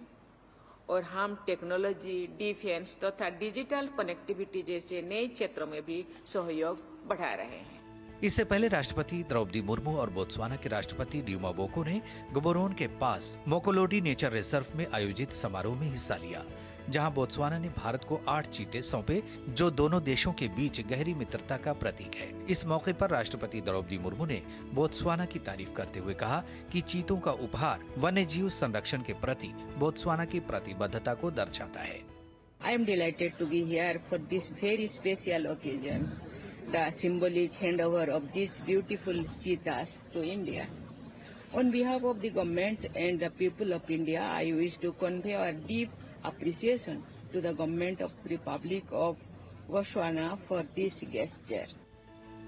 और हम टेक्नोलॉजी, डिफेंस तथा डिजिटल कनेक्टिविटी जैसे नए क्षेत्रों में भी सहयोग बढ़ा रहे हैं। इससे पहले राष्ट्रपति द्रौपदी मुर्मू और बोत्सवाना के राष्ट्रपति ड्यूमा बोको ने गबोरोन के पास मोकोलोडी नेचर रिजर्व में आयोजित समारोह में हिस्सा लिया, जहां बोत्सवाना ने भारत को 8 चीते सौंपे, जो दोनों देशों के बीच गहरी मित्रता का प्रतीक है। इस मौके पर राष्ट्रपति द्रौपदी मुर्मू ने बोत्सवाना की तारीफ करते हुए कहा कि चीतों का उपहार वन्य जीव संरक्षण के प्रति बोत्सवाना की प्रतिबद्धता को दर्शाता है। I am delighted to be here for this very special occasion, the symbolic handover of these beautiful cheetahs to India. On behalf of the government and the people of India, I wish to convey our deep appreciation to the government of the Republic of Botswana for this gesture.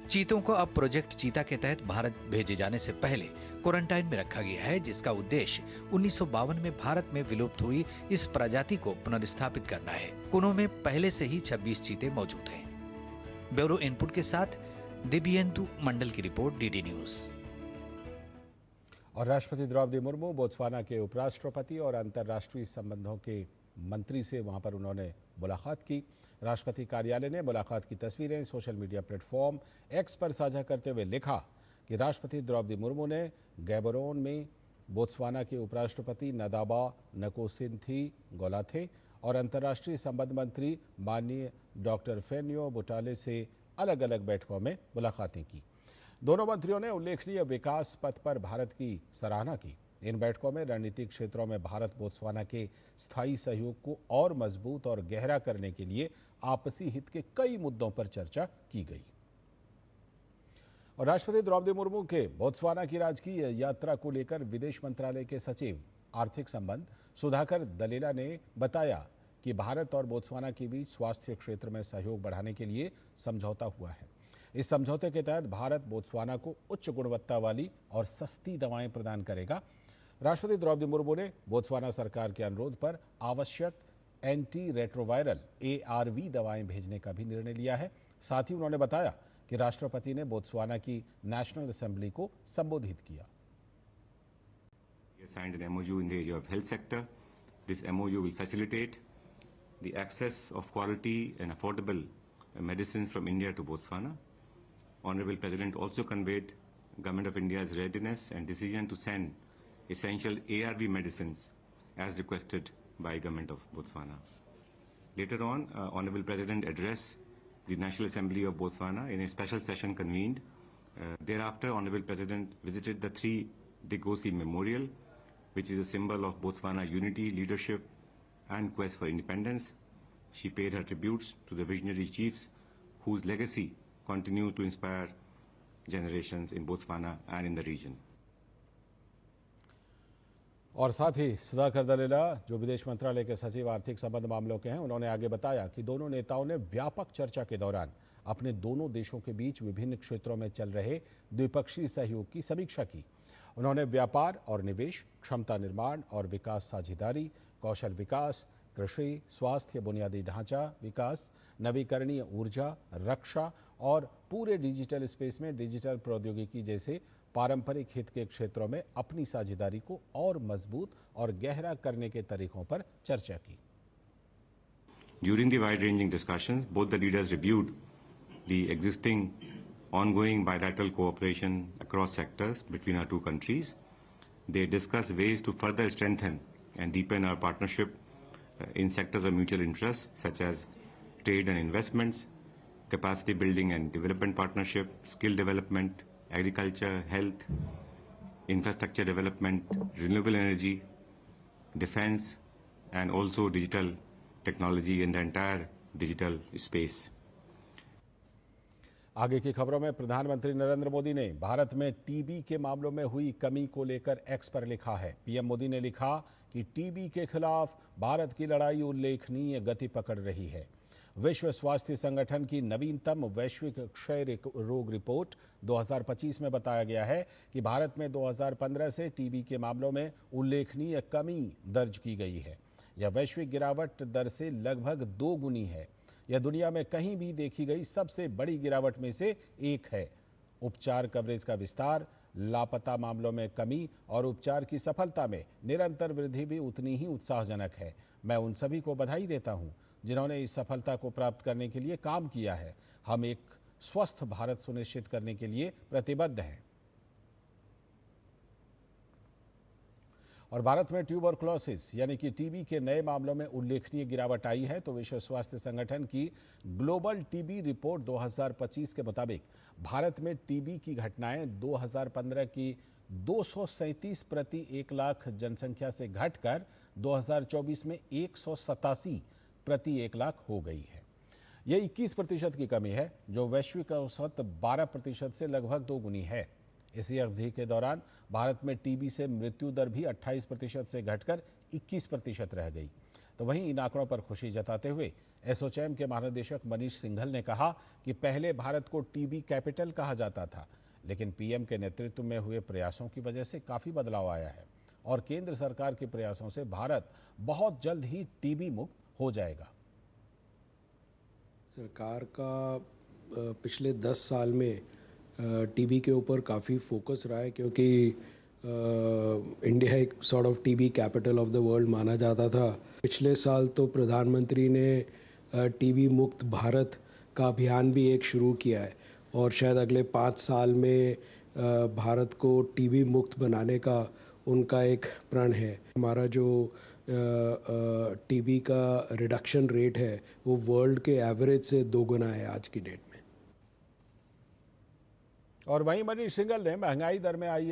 चीतों को अब project चीता के तहत भारत भेजे जाने से पहले quarantine में रखा गया है, जिसका उद्देश्य 1952 में भारत में विलुप्त हुई इस प्रजाति को पुनर्स्थापित करना है। कुनों में पहले से ही 26 चीते मौजूद हैं। ब्यूरो इनपुट के साथ दिव्येंदु मंडल की रिपोर्ट, डीडी न्यूज। और राष्ट्रपति द्रौपदी मुर्मू बोत्सवाना के उपराष्ट्रपति और अंतर्राष्ट्रीय संबंधों के मंत्री से वहां पर उन्होंने मुलाकात की। राष्ट्रपति कार्यालय ने मुलाकात की तस्वीरें सोशल मीडिया प्लेटफॉर्म एक्स पर साझा करते हुए लिखा कि राष्ट्रपति द्रौपदी मुर्मू ने गैबोरोन में बोत्सवाना के उपराष्ट्रपति नदाबा नकोसिन्थी-गोलाथे और अंतर्राष्ट्रीय संबंध मंत्री माननीय डॉक्टर फेनियो बुटाले से अलग अलग बैठकों में मुलाकातें की। दोनों मंत्रियों ने उल्लेखनीय विकास पथ पर भारत की सराहना की। इन बैठकों में रणनीतिक क्षेत्रों में भारत बोत्सवाना के स्थायी सहयोग को और मजबूत और गहरा करने के लिए आपसी हित के कई मुद्दों पर चर्चा की गई। और राष्ट्रपति द्रौपदी मुर्मू के बोत्सवाना की राजकीय यात्रा को लेकर विदेश मंत्रालय के सचिव आर्थिक संबंध सुधाकर दलेला ने बताया कि भारत और बोत्सवाना के बीच स्वास्थ्य क्षेत्र में सहयोग बढ़ाने के लिए समझौता हुआ है। इस समझौते के तहत भारत बोत्सवाना को उच्च गुणवत्ता वाली और सस्ती दवाएं प्रदान करेगा। राष्ट्रपति द्रौपदी मुर्मू ने बोत्सवाना सरकार के अनुरोध पर आवश्यक एंटी रेट्रोवायरल ARV दवाएं भेजने का भी निर्णय लिया है। साथ ही उन्होंने बताया कि राष्ट्रपति ने बोत्सवाना की नेशनल असेंबली को संबोधित किया। We signed an MOU in the area of health sector. This MOU will facilitate the access of quality and affordable medicines from India to Botswana. Honorable President also conveyed Government of India's readiness and decision to send essential ARV medicines as requested by Government of Botswana. Later on, Honorable President addressed the National Assembly of Botswana in a special session convened. Thereafter, Honorable President visited the 3 Degosi Memorial, which is a symbol of Botswana unity, leadership and quest for independence. She paid her tributes to the visionary chiefs whose legacy continue to inspire generations in Botswana and in the region. और साथ ही सुधाकर दलेला, जो विदेश मंत्रालय के सचिव आर्थिक संबंध मामलों के हैं, उन्होंने आगे बताया कि दोनों नेताओं ने व्यापक चर्चा के दौरान अपने दोनों देशों के बीच विभिन्न क्षेत्रों में चल रहे द्विपक्षीय सहयोग की समीक्षा की। उन्होंने व्यापार और निवेश, क्षमता निर्माण और विकास साझेदारी, कौशल विकास, कृषि, स्वास्थ्य, बुनियादी ढांचा विकास, नवीकरणीय ऊर्जा, रक्षा और पूरे डिजिटल स्पेस में डिजिटल प्रौद्योगिकी जैसे पारंपरिक हित के क्षेत्रों में अपनी साझेदारी को और मजबूत और गहरा करने के तरीकों पर चर्चा की। During the wide-ranging discussions, both the leaders reviewed the existing ongoing bilateral cooperation across sectors between our two countries. They discussed ways to further strengthen and deepen our partnership in sectors of mutual interest, such as trade and investments, capacity building and development partnership, skill development, agriculture, health, infrastructure development, renewable energy, defense, and also digital technology in the entire digital space. आगे की खबरों में प्रधानमंत्री नरेंद्र मोदी ने भारत में TB के मामलों में हुई कमी को लेकर एक्स पर लिखा है। पीएम मोदी ने लिखा कि टीबी के खिलाफ भारत की लड़ाई उल्लेखनीय गति पकड़ रही है। विश्व स्वास्थ्य संगठन की नवीनतम वैश्विक क्षय रोग रिपोर्ट 2025 में बताया गया है कि भारत में 2015 से टीबी के मामलों में उल्लेखनीय कमी दर्ज की गई है। यह वैश्विक गिरावट दर से लगभग 2 गुनी है। यह दुनिया में कहीं भी देखी गई सबसे बड़ी गिरावट में से एक है। उपचार कवरेज का विस्तार, लापता मामलों में कमी और उपचार की सफलता में निरंतर वृद्धि भी उतनी ही उत्साहजनक है। मैं उन सभी को बधाई देता हूं जिन्होंने इस सफलता को प्राप्त करने के लिए काम किया है। हम एक स्वस्थ भारत सुनिश्चित करने के लिए प्रतिबद्ध हैं। और भारत में ट्यूबरक्लोसिस यानी कि टीबी के नए मामलों में उल्लेखनीय गिरावट आई है तो विश्व स्वास्थ्य संगठन की ग्लोबल टीबी रिपोर्ट 2025 के मुताबिक भारत में टीबी की घटनाएं 2015 की 237 प्रति 1 लाख जनसंख्या से घटकर 2024 में 187 प्रति 1 लाख हो गई है। ये 21% की कमी है जो वैश्विक औसत 12% से लगभग दोगुनी है। इसी अवधि के दौरान भारत में टीबी से मृत्यु दर भी 28% से घटकर 21% रह गई। तो वहीं इन आंकड़ों पर खुशी जताते हुए एसोचैम के महानिदेशक मनीष सिंघल ने कहा कि पहले भारत को टीबी कैपिटल कहा जाता था, लेकिन पीएम के नेतृत्व में हुए प्रयासों की वजह से काफ़ी बदलाव आया है और केंद्र सरकार के प्रयासों से भारत बहुत जल्द ही टीबी मुक्त हो जाएगा। सरकार का पिछले 10 साल में टीबी के ऊपर काफ़ी फोकस रहा है क्योंकि इंडिया एक sort of TB capital of the world माना जाता था। पिछले साल तो प्रधानमंत्री ने टीबी मुक्त भारत का अभियान भी एक शुरू किया है और शायद अगले 5 साल में भारत को टीबी मुक्त बनाने का उनका एक प्रण है। हमारा जो टीबी का रिडक्शन रेट है वो वर्ल्ड के एवरेज से 2 गुना है आज की डेट में। और वहीं मनीष सिंघल ने महंगाई दर में आई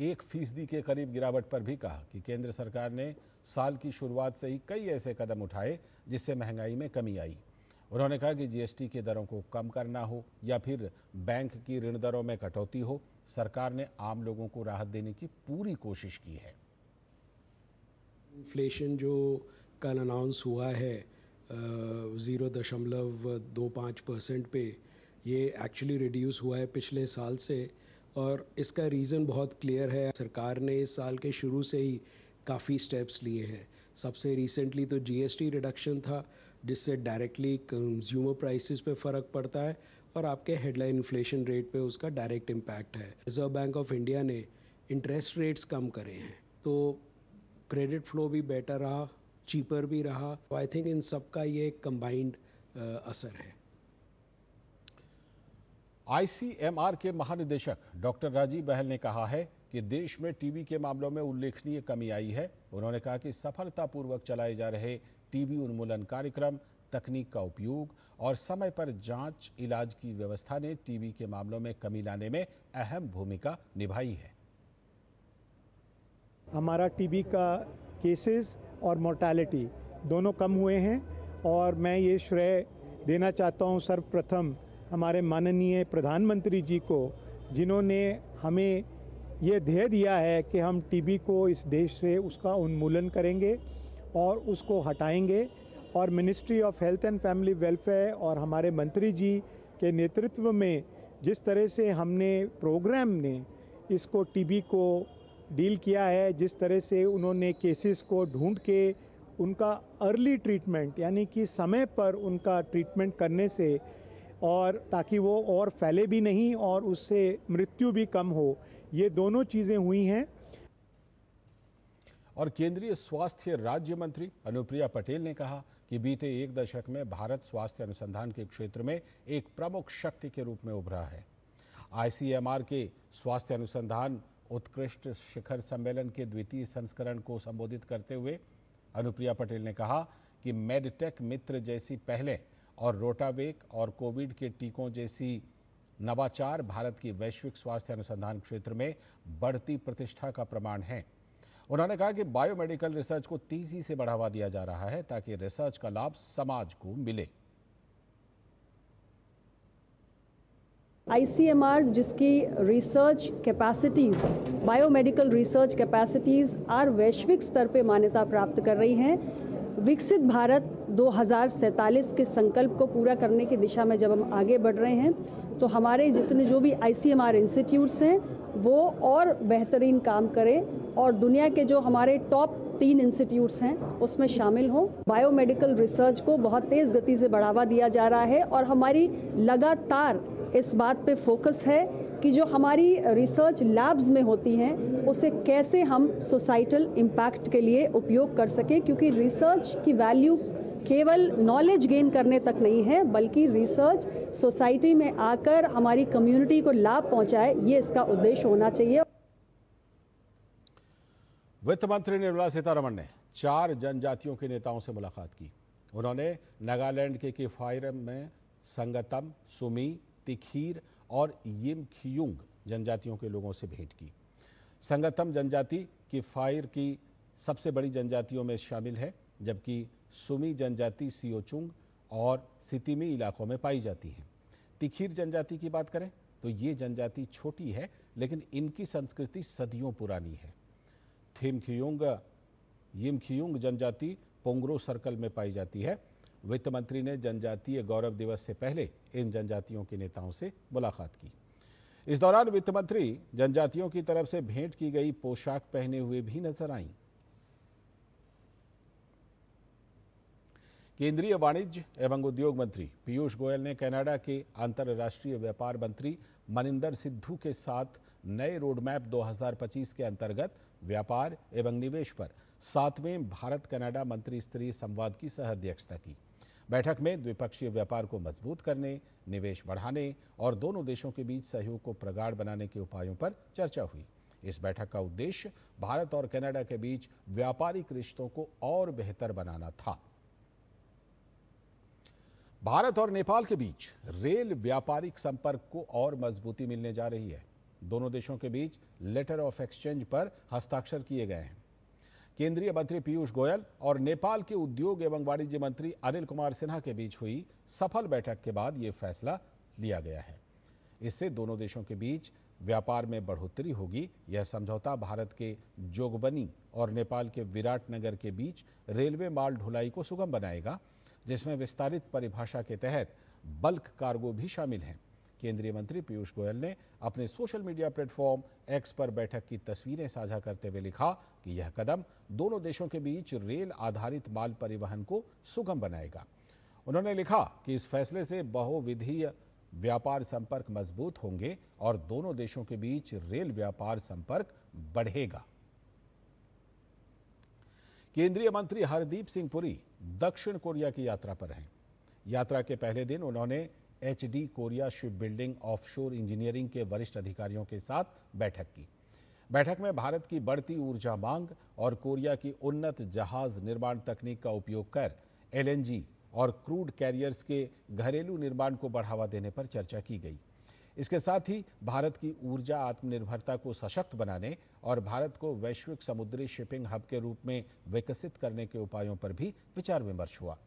1% के करीब गिरावट पर भी कहा कि केंद्र सरकार ने साल की शुरुआत से ही कई ऐसे कदम उठाए जिससे महंगाई में कमी आई। उन्होंने कहा कि जीएसटी के दरों को कम करना हो या फिर बैंक की ऋण दरों में कटौती हो, सरकार ने आम लोगों को राहत देने की पूरी कोशिश की है। इन्फ्लेशन जो कल अनाउंस हुआ है 0.25% पे, ये एक्चुअली रिड्यूस हुआ है पिछले साल से और इसका रीज़न बहुत क्लियर है। सरकार ने इस साल के शुरू से ही काफ़ी स्टेप्स लिए हैं। सबसे रिसेंटली तो जीएसटी रिडक्शन था जिससे डायरेक्टली कंज्यूमर प्राइसेस पे फ़र्क पड़ता है और आपके हेडलाइन इन्फ्लेशन रेट पे उसका डायरेक्ट इम्पैक्ट है। रिजर्व बैंक ऑफ इंडिया ने इंटरेस्ट रेट्स कम करे हैं तो क्रेडिट फ्लो भी बेटर रहा, चीपर भी रहा। तो आई थिंक इन सब का ये कंबाइंड असर है। आईसीएमआर के महानिदेशक डॉक्टर राजीव बहल ने कहा है कि देश में टीबी के मामलों में उल्लेखनीय कमी आई है। उन्होंने कहा कि सफलतापूर्वक चलाए जा रहे टीबी उन्मूलन कार्यक्रम, तकनीक का उपयोग और समय पर जांच इलाज की व्यवस्था ने टीबी के मामलों में कमी लाने में अहम भूमिका निभाई है। हमारा टीबी का केसेस और मोर्टालिटी दोनों कम हुए हैं और मैं ये श्रेय देना चाहता हूँ सर्वप्रथम हमारे माननीय प्रधानमंत्री जी को, जिन्होंने हमें ये ध्येय दिया है कि हम टीबी को इस देश से उसका उन्मूलन करेंगे और उसको हटाएंगे। और ministry of health and family welfare और हमारे मंत्री जी के नेतृत्व में जिस तरह से हमने प्रोग्राम ने इसको टीबी को डील किया है, जिस तरह से उन्होंने केसेस को ढूंढ के उनका अर्ली ट्रीटमेंट यानी कि समय पर उनका ट्रीटमेंट करने से और ताकि वो और फैले भी नहीं और उससे मृत्यु भी कम हो, ये दोनों चीज़ें हुई हैं। और केंद्रीय स्वास्थ्य राज्य मंत्री अनुप्रिया पटेल ने कहा कि बीते 1 दशक में भारत स्वास्थ्य अनुसंधान के क्षेत्र में एक प्रमुख शक्ति के रूप में उभरा है। आईसीएमआर के स्वास्थ्य अनुसंधान उत्कृष्ट शिखर सम्मेलन के द्वितीय संस्करण को संबोधित करते हुए अनुप्रिया पटेल ने कहा कि मेडटेक मित्र जैसी पहलें और रोटावेक और कोविड के टीकों जैसी नवाचार भारत की वैश्विक स्वास्थ्य अनुसंधान क्षेत्र में बढ़ती प्रतिष्ठा का प्रमाण है। उन्होंने कहा कि बायोमेडिकल रिसर्च को तेजी से बढ़ावा दिया जा रहा है ताकि रिसर्च का लाभ समाज को मिले। आईसीएमआर जिसकी research capacities, biomedical research capacities are वैश्विक स्तर पे मान्यता प्राप्त कर रही हैं। विकसित भारत 2047 के संकल्प को पूरा करने की दिशा में जब हम आगे बढ़ रहे हैं तो हमारे जितने जो भी आईसीएमआर इंस्टीट्यूट्स हैं वो और बेहतरीन काम करें और दुनिया के जो हमारे टॉप 3 इंस्टीट्यूट्स हैं उसमें शामिल हों। बायोमेडिकल रिसर्च को बहुत तेज़ गति से बढ़ावा दिया जा रहा है और हमारी लगातार इस बात पे फोकस है कि कि जो हमारी रिसर्च लैब्स में होती हैं उसे कैसे हम सोसाइटल इम्पैक्ट के लिए उपयोग कर सकें, क्योंकि रिसर्च की वैल्यू केवल नॉलेज गेन करने तक नहीं है, बल्कि रिसर्च सोसाइटी में आकर हमारी कम्युनिटी को लाभ पहुंचाए, ये इसका उद्देश्य होना चाहिए। वित्त मंत्री निर्मला सीतारमण ने 4 जनजातियों के नेताओं से मुलाकात की। उन्होंने नागालैंड के किफायरम में संगतम, सुमी, तिखीर और यिमखियुंग जनजातियों के लोगों से भेंट की। संगतम जनजाति किफायर की सबसे बड़ी जनजातियों में शामिल है, जबकि सुमी जनजाति सियोचुंग और सितिमी इलाकों में पाई जाती है। तिखीर जनजाति की बात करें तो ये जनजाति छोटी है, लेकिन इनकी संस्कृति सदियों पुरानी है। यिमखियुंग जनजाति पोंगरो सर्कल में पाई जाती है। वित्त मंत्री ने जनजातीय गौरव दिवस से पहले इन जनजातियों के नेताओं से मुलाकात की। इस दौरान वित्त मंत्री जनजातियों की तरफ से भेंट की गई पोशाक पहने हुए भी नजर आईं। केंद्रीय वाणिज्य एवं उद्योग मंत्री पीयूष गोयल ने कनाडा के अंतर्राष्ट्रीय व्यापार मंत्री मनिंदर सिद्धू के साथ नए रोडमैप 2025 के अंतर्गत व्यापार एवं निवेश पर 7वें भारत कनाडा मंत्री स्तरीय संवाद की सह अध्यक्षता की। बैठक में द्विपक्षीय व्यापार को मजबूत करने, निवेश बढ़ाने और दोनों देशों के बीच सहयोग को प्रगाढ़ बनाने के उपायों पर चर्चा हुई। इस बैठक का उद्देश्य भारत और कनाडा के बीच व्यापारिक रिश्तों को और बेहतर बनाना था। भारत और नेपाल के बीच रेल व्यापारिक संपर्क को और मजबूती मिलने जा रही है। दोनों देशों के बीच लेटर ऑफ एक्सचेंज पर हस्ताक्षर किए गए हैं। केंद्रीय मंत्री पीयूष गोयल और नेपाल के उद्योग एवं वाणिज्य मंत्री अनिल कुमार सिन्हा के बीच हुई सफल बैठक के बाद यह फैसला लिया गया है। इससे दोनों देशों के बीच व्यापार में बढ़ोतरी होगी। यह समझौता भारत के जोगबनी और नेपाल के विराटनगर के बीच रेलवे माल ढुलाई को सुगम बनाएगा, जिसमें विस्तारित परिभाषा के तहत बल्क कार्गो भी शामिल हैं। केंद्रीय मंत्री पीयूष गोयल ने अपने सोशल मीडिया प्लेटफॉर्म एक्स पर बैठक की तस्वीरें साझा करते हुए लिखा कि यह कदम दोनों देशों के बीच रेल आधारित माल परिवहन को सुगम बनाएगा। उन्होंने लिखा कि इस फैसले से बहुविधीय व्यापार संपर्क मजबूत होंगे और दोनों देशों के बीच रेल व्यापार संपर्क बढ़ेगा। केंद्रीय मंत्री हरदीप सिंह पुरी दक्षिण कोरिया की यात्रा पर हैं। यात्रा के पहले दिन उन्होंने HD Korea ship building offshore engineering के वरिष्ठ अधिकारियों के साथ बैठक की। बैठक में भारत की बढ़ती ऊर्जा मांग और कोरिया की उन्नत जहाज निर्माण तकनीक का उपयोग कर LNG और क्रूड कैरियर्स के घरेलू निर्माण को बढ़ावा देने पर चर्चा की गई। इसके साथ ही भारत की ऊर्जा आत्मनिर्भरता को सशक्त बनाने और भारत को वैश्विक समुद्री शिपिंग हब के रूप में विकसित करने के उपायों पर भी विचार विमर्श हुआ।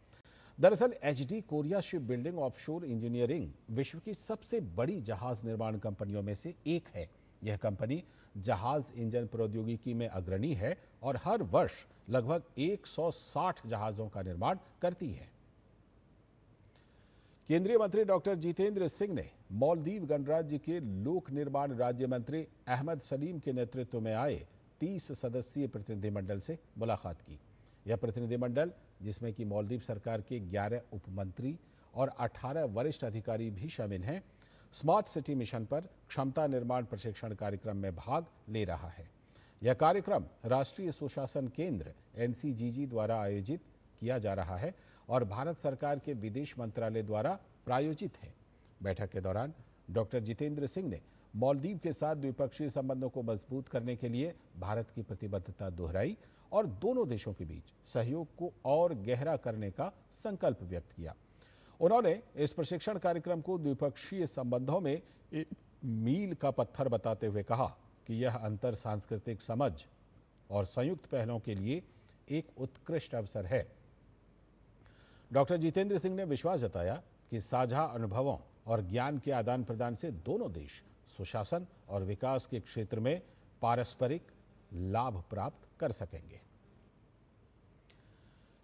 दरअसल HD Korea ship building offshore engineering विश्व की सबसे बड़ी जहाज निर्माण कंपनियों में से एक है। यह कंपनी जहाज इंजन प्रौद्योगिकी में अग्रणी है और हर वर्ष लगभग 160 जहाजों का निर्माण करती है। केंद्रीय मंत्री डॉक्टर जितेंद्र सिंह ने मालदीव गणराज्य के लोक निर्माण राज्य मंत्री अहमद सलीम के नेतृत्व में आए 30 सदस्यीय प्रतिनिधिमंडल से मुलाकात की। यह प्रतिनिधिमंडल, जिसमें कि मालदीव सरकार के 11 उपमंत्री और 18 वरिष्ठ अधिकारी भी शामिल हैं, स्मार्ट सिटी मिशन पर क्षमता निर्माण प्रशिक्षण कार्यक्रम में भाग ले रहा है। यह कार्यक्रम राष्ट्रीय सुशासन केंद्र NCGG द्वारा आयोजित किया जा रहा है और भारत सरकार के विदेश मंत्रालय द्वारा प्रायोजित है। बैठक के दौरान डॉक्टर जितेंद्र सिंह ने मालदीव के साथ द्विपक्षीय संबंधों को मजबूत करने के लिए भारत की प्रतिबद्धता दोहराई और दोनों देशों के बीच सहयोग को और गहरा करने का संकल्प व्यक्त किया। उन्होंने इस प्रशिक्षण कार्यक्रम को द्विपक्षीय संबंधों में एक मील का पत्थर बताते हुए कहा कि यह अंतर सांस्कृतिक समझ और संयुक्त पहलों के लिए एक उत्कृष्ट अवसर है। डॉक्टर जितेंद्र सिंह ने विश्वास जताया कि साझा अनुभवों और ज्ञान के आदान प्रदान से दोनों देश सुशासन और विकास के क्षेत्र में पारस्परिक लाभ प्राप्त कर सकेंगे।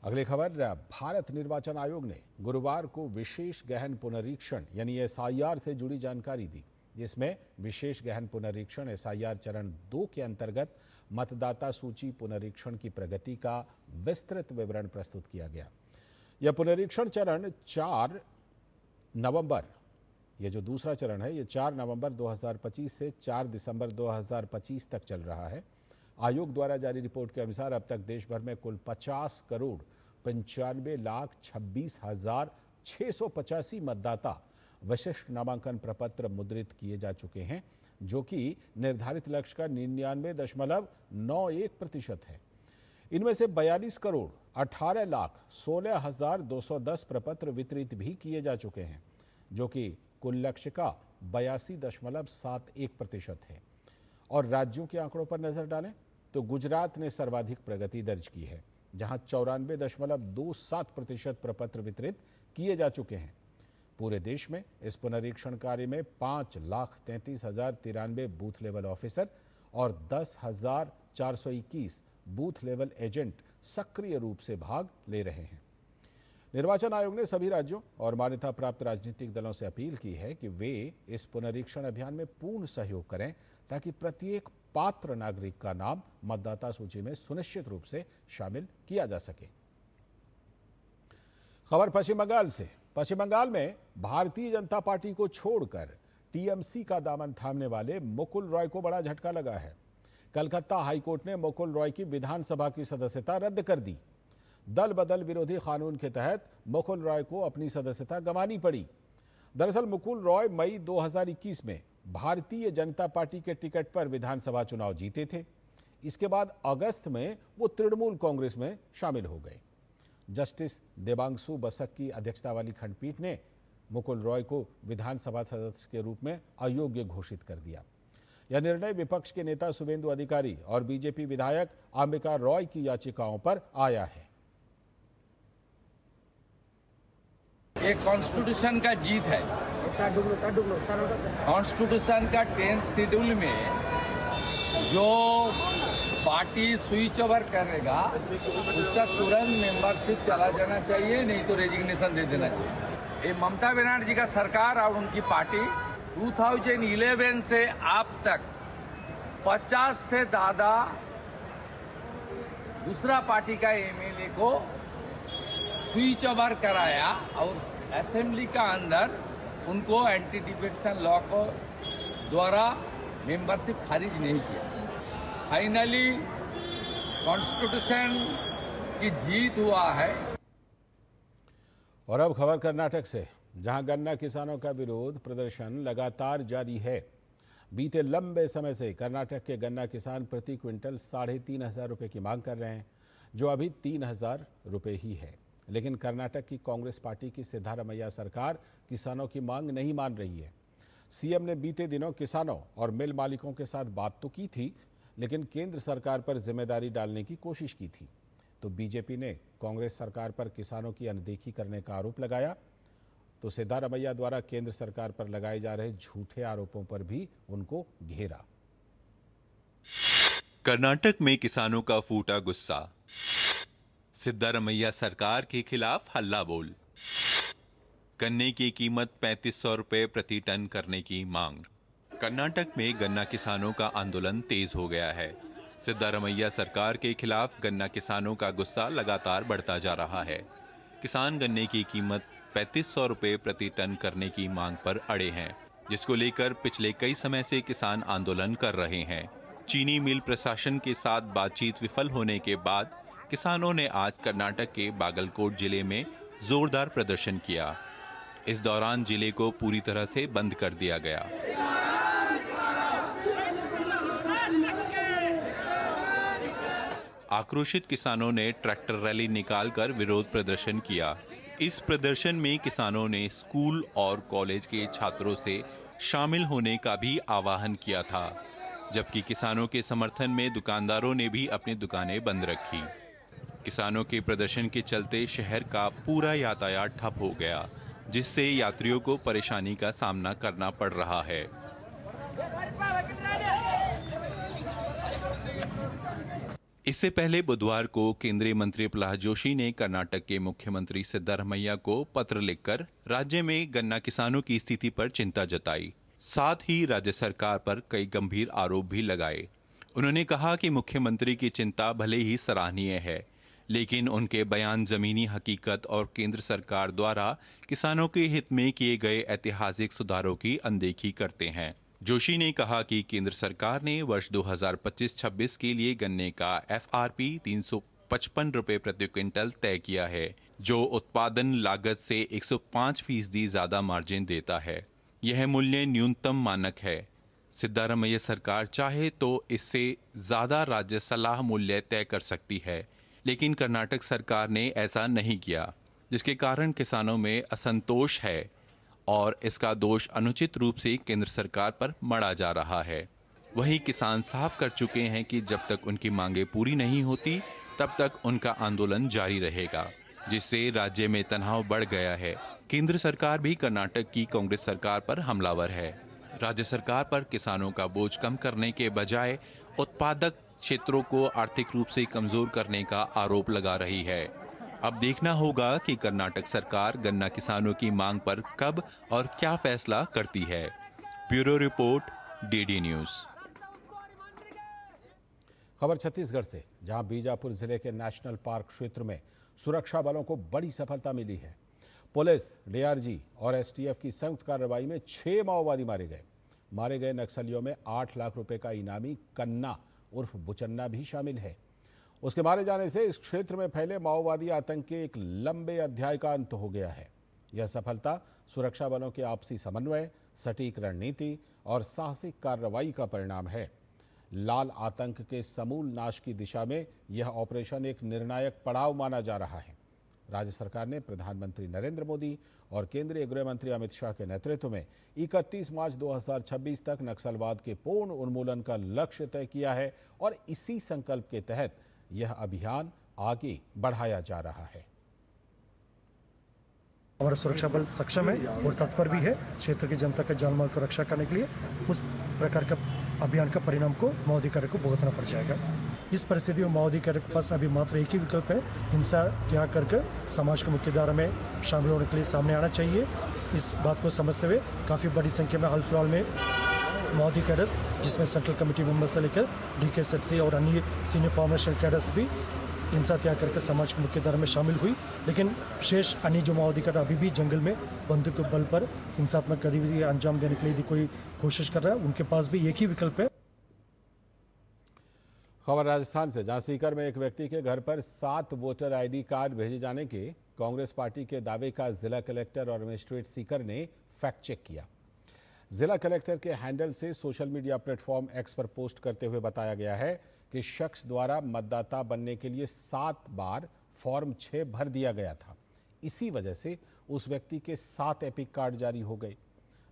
अगली खबर, भारत निर्वाचन आयोग ने गुरुवार को विशेष गहन पुनरीक्षण यानी SIR से जुड़ी जानकारी दी, जिसमें विशेष गहन पुनरीक्षण SIR चरण 2 के अंतर्गत मतदाता सूची पुनरीक्षण की प्रगति का विस्तृत विवरण प्रस्तुत किया गया। यह पुनरीक्षण चरण 4 नवंबर ये जो दूसरा चरण है ये 4 नवंबर 2025 से 4 दिसंबर 2025 तक चल रहा है। आयोग द्वारा जारी रिपोर्ट के अनुसार अब तक देश भर में कुल 50,95,26,685 मतदाता विशिष्ट नामांकन प्रपत्र मुद्रित किए जा चुके हैं, जो कि निर्धारित लक्ष्य का 99.91% है। इनमें से 42,18,16,210 प्रपत्र वितरित भी किए जा चुके हैं, जो कि कुल लक्ष्य का 82.71% है। और राज्यों के आंकड़ों पर नजर डालें तो गुजरात ने सर्वाधिक प्रगति दर्ज की है, जहां 94.27% प्रपत्र वितरित किए जा चुके हैं। पूरे देश में इस पुनरीक्षण कार्य में 5,33,093 बूथ लेवल ऑफिसर और 10,421 बूथ लेवल एजेंट सक्रिय रूप से भाग ले रहे हैं। निर्वाचन आयोग ने सभी राज्यों और मान्यता प्राप्त राजनीतिक दलों से अपील की है कि वे इस पुनरीक्षण अभियान में पूर्ण सहयोग करें, ताकि प्रत्येक पात्र नागरिक का नाम मतदाता सूची में सुनिश्चित रूप से शामिल किया जा सके। खबर पश्चिम बंगाल से। पश्चिम बंगाल में भारतीय जनता पार्टी को छोड़कर टीएमसी का दामन थामने वाले मुकुल रॉय को बड़ा झटका लगा है। कलकत्ता हाईकोर्ट ने मुकुल रॉय की विधानसभा की सदस्यता रद्द कर दी। दल बदल विरोधी कानून के तहत मुकुल रॉय को अपनी सदस्यता गंवानी पड़ी। दरअसल मुकुल रॉय मई 2021 में भारतीय जनता पार्टी के टिकट पर विधानसभा चुनाव जीते थे। इसके बाद अगस्त में वो तृणमूल कांग्रेस में शामिल हो गए। जस्टिस देबांशु बसक की अध्यक्षता वाली खंडपीठ ने मुकुल रॉय को विधानसभा सदस्य के रूप में अयोग्य घोषित कर दिया। यह निर्णय विपक्ष के नेता शुभेंदु अधिकारी और बीजेपी विधायक अंबिका रॉय की याचिकाओं पर आया है। ये कॉन्स्टिट्यूशन का जीत है। कॉन्स्टिट्यूशन का 10th शेड्यूल में जो पार्टी स्विच ओवर करेगा उसका तुरंत मेंबरशिप चला जाना चाहिए, नहीं तो रेजिग्नेशन दे देना चाहिए। ये ममता बनर्जी का सरकार और उनकी पार्टी 2011 से अब तक 50 से ज्यादा दूसरा पार्टी का एमएलए को स्विच ओवर कराया और असेंबली का अंदर उनको एंटी डिफेक्शन लॉ को द्वारा मेंबरशिप खारिज नहीं किया। फाइनली कॉन्स्टिट्यूशन की जीत हुआ है। और अब खबर कर्नाटक से, जहां गन्ना किसानों का विरोध प्रदर्शन लगातार जारी है। बीते लंबे समय से कर्नाटक के गन्ना किसान प्रति क्विंटल 3,500 रुपये की मांग कर रहे हैं, जो अभी 3,000 रुपये ही है। लेकिन कर्नाटक की कांग्रेस पार्टी की सिद्धारमैया सरकार किसानों की मांग नहीं मान रही है। सीएम ने बीते दिनों किसानों और मिल मालिकों के साथ बात तो की थी, लेकिन केंद्र सरकार पर जिम्मेदारी डालने की कोशिश की थी। तो बीजेपी ने कांग्रेस सरकार पर किसानों की अनदेखी करने का आरोप लगाया, तो सिद्धारमैया द्वारा केंद्र सरकार पर लगाए जा रहे झूठे आरोपों पर भी उनको घेरा। कर्नाटक में किसानों का फूटा गुस्सा। सिद्धारमैया सरकार के खिलाफ हल्ला बोल। गन्ने की कीमत 3500 रुपये प्रति टन करने की मांग। कर्नाटक में गन्ना किसानों का आंदोलन तेज हो गया है। सिद्धारमैया सरकार के खिलाफ गन्ना किसानों का गुस्सा लगातार बढ़ता जा रहा है। किसान गन्ने की कीमत 3500 रुपये प्रति टन करने की मांग पर अड़े हैं, जिसको लेकर पिछले कई समय से किसान आंदोलन कर रहे हैं। चीनी मिल प्रशासन के साथ बातचीत विफल होने के बाद किसानों ने आज कर्नाटक के बागलकोट जिले में जोरदार प्रदर्शन किया। इस दौरान जिले को पूरी तरह से बंद कर दिया गया। आक्रोशित किसानों ने ट्रैक्टर रैली निकालकर विरोध प्रदर्शन किया। इस प्रदर्शन में किसानों ने स्कूल और कॉलेज के छात्रों से शामिल होने का भी आह्वान किया था, जबकि किसानों के समर्थन में दुकानदारों ने भी अपनी दुकानें बंद रखी। किसानों के प्रदर्शन के चलते शहर का पूरा यातायात ठप हो गया, जिससे यात्रियों को परेशानी का सामना करना पड़ रहा है। इससे पहले बुधवार को केंद्रीय मंत्री प्रहलाद जोशी ने कर्नाटक के मुख्यमंत्री सिद्धारमैया को पत्र लिखकर राज्य में गन्ना किसानों की स्थिति पर चिंता जताई। साथ ही राज्य सरकार पर कई गंभीर आरोप भी लगाए। उन्होंने कहा कि मुख्यमंत्री की चिंता भले ही सराहनीय है, लेकिन उनके बयान जमीनी हकीकत और केंद्र सरकार द्वारा किसानों के हित में किए गए ऐतिहासिक सुधारों की अनदेखी करते हैं। जोशी ने कहा कि केंद्र सरकार ने वर्ष 2025-26 के लिए गन्ने का FRP 355 रुपए प्रति क्विंटल तय किया है, जो उत्पादन लागत से 105% ज्यादा मार्जिन देता है। यह मूल्य न्यूनतम मानक है। सिद्धारमैया सरकार चाहे तो इससे ज्यादा राज्य सलाह मूल्य तय कर सकती है, लेकिन कर्नाटक सरकार ने ऐसा नहीं किया, जिसके कारण किसानों में असंतोष है और इसका दोष अनुचित रूप से केंद्र सरकार पर मढ़ा जा रहा है। वहीं किसान साफ कर चुके हैं कि जब तक उनकी मांगें पूरी नहीं होती तब तक उनका आंदोलन जारी रहेगा, जिससे राज्य में तनाव बढ़ गया है। केंद्र सरकार भी कर्नाटक की कांग्रेस सरकार पर हमलावर है। राज्य सरकार पर किसानों का बोझ कम करने के बजाय उत्पादक क्षेत्रों को आर्थिक रूप से कमजोर करने का आरोप लगा रही है। अब देखना होगा कि कर्नाटक सरकार गन्ना किसानों की मांग पर कब और क्या फैसला करती है। Bureau report, DD news. खबर छत्तीसगढ़ से, जहां बीजापुर जिले के नेशनल पार्क क्षेत्र में सुरक्षा बलों को बड़ी सफलता मिली है। पुलिस, DRG और STF की संयुक्त कार्रवाई में 6 माओवादी मारे गए। मारे गए नक्सलियों में 8 लाख रुपए का इनामी कन्ना उर्फ बुचन्ना भी शामिल है। उसके मारे जाने से इस क्षेत्र में फैले माओवादी आतंक के एक लंबे अध्याय का अंत हो गया है। यह सफलता सुरक्षा बलों के आपसी समन्वय, सटीक रणनीति और साहसिक कार्रवाई का परिणाम है। लाल आतंक के समूल नाश की दिशा में यह ऑपरेशन एक निर्णायक पड़ाव माना जा रहा है। राज्य सरकार ने प्रधानमंत्री नरेंद्र मोदी और केंद्रीय गृह मंत्री अमित शाह के नेतृत्व में 31 मार्च 2026 तक नक्सलवाद के पूर्ण उन्मूलन का लक्ष्य तय किया है और इसी संकल्प के तहत यह अभियान आगे बढ़ाया जा रहा है। हमारा सुरक्षा बल सक्षम है और तत्पर भी है क्षेत्र की जनता के जान माल को रक्षा करने के लिए। उस प्रकार का अभियान का परिणाम को माओवादी को भुगतना पड़ जाएगा। इस परिस्थिति में माओवादी के पास अभी मात्र एक ही विकल्प है, हिंसा त्याग करके समाज की मुख्यधारा में शामिल होने के लिए सामने आना चाहिए। इस बात को समझते हुए काफ़ी बड़ी संख्या में हाल फिलहाल में माओवादी कैडर्स, जिसमें सेंट्रल कमेटी मेंबर से लेकर DKSC और अन्य सीनियर फॉर्मेशन कैडर्स भी हिंसा त्याग करके समाज की मुख्यधारा में शामिल हुई। लेकिन शेष अन्य जो माओवादी कैडर अभी भी जंगल में बंदूक के बल पर हिंसात्मक गतिविधि अंजाम देने के लिए कोई कोशिश कर रहा है, उनके पास भी एक ही विकल्प है। खबर राजस्थान से, जहां सीकर में एक व्यक्ति के घर पर 7 वोटर ID कार्ड भेजे जाने के कांग्रेस पार्टी के दावे का जिला कलेक्टर और मजिस्ट्रेट सीकर ने फैक्ट चेक किया। जिला कलेक्टर के हैंडल से सोशल मीडिया प्लेटफॉर्म X पर पोस्ट करते हुए बताया गया है कि शख्स द्वारा मतदाता बनने के लिए 7 बार फॉर्म 6 भर दिया गया था। इसी वजह से उस व्यक्ति के 7 एपिक कार्ड जारी हो गए।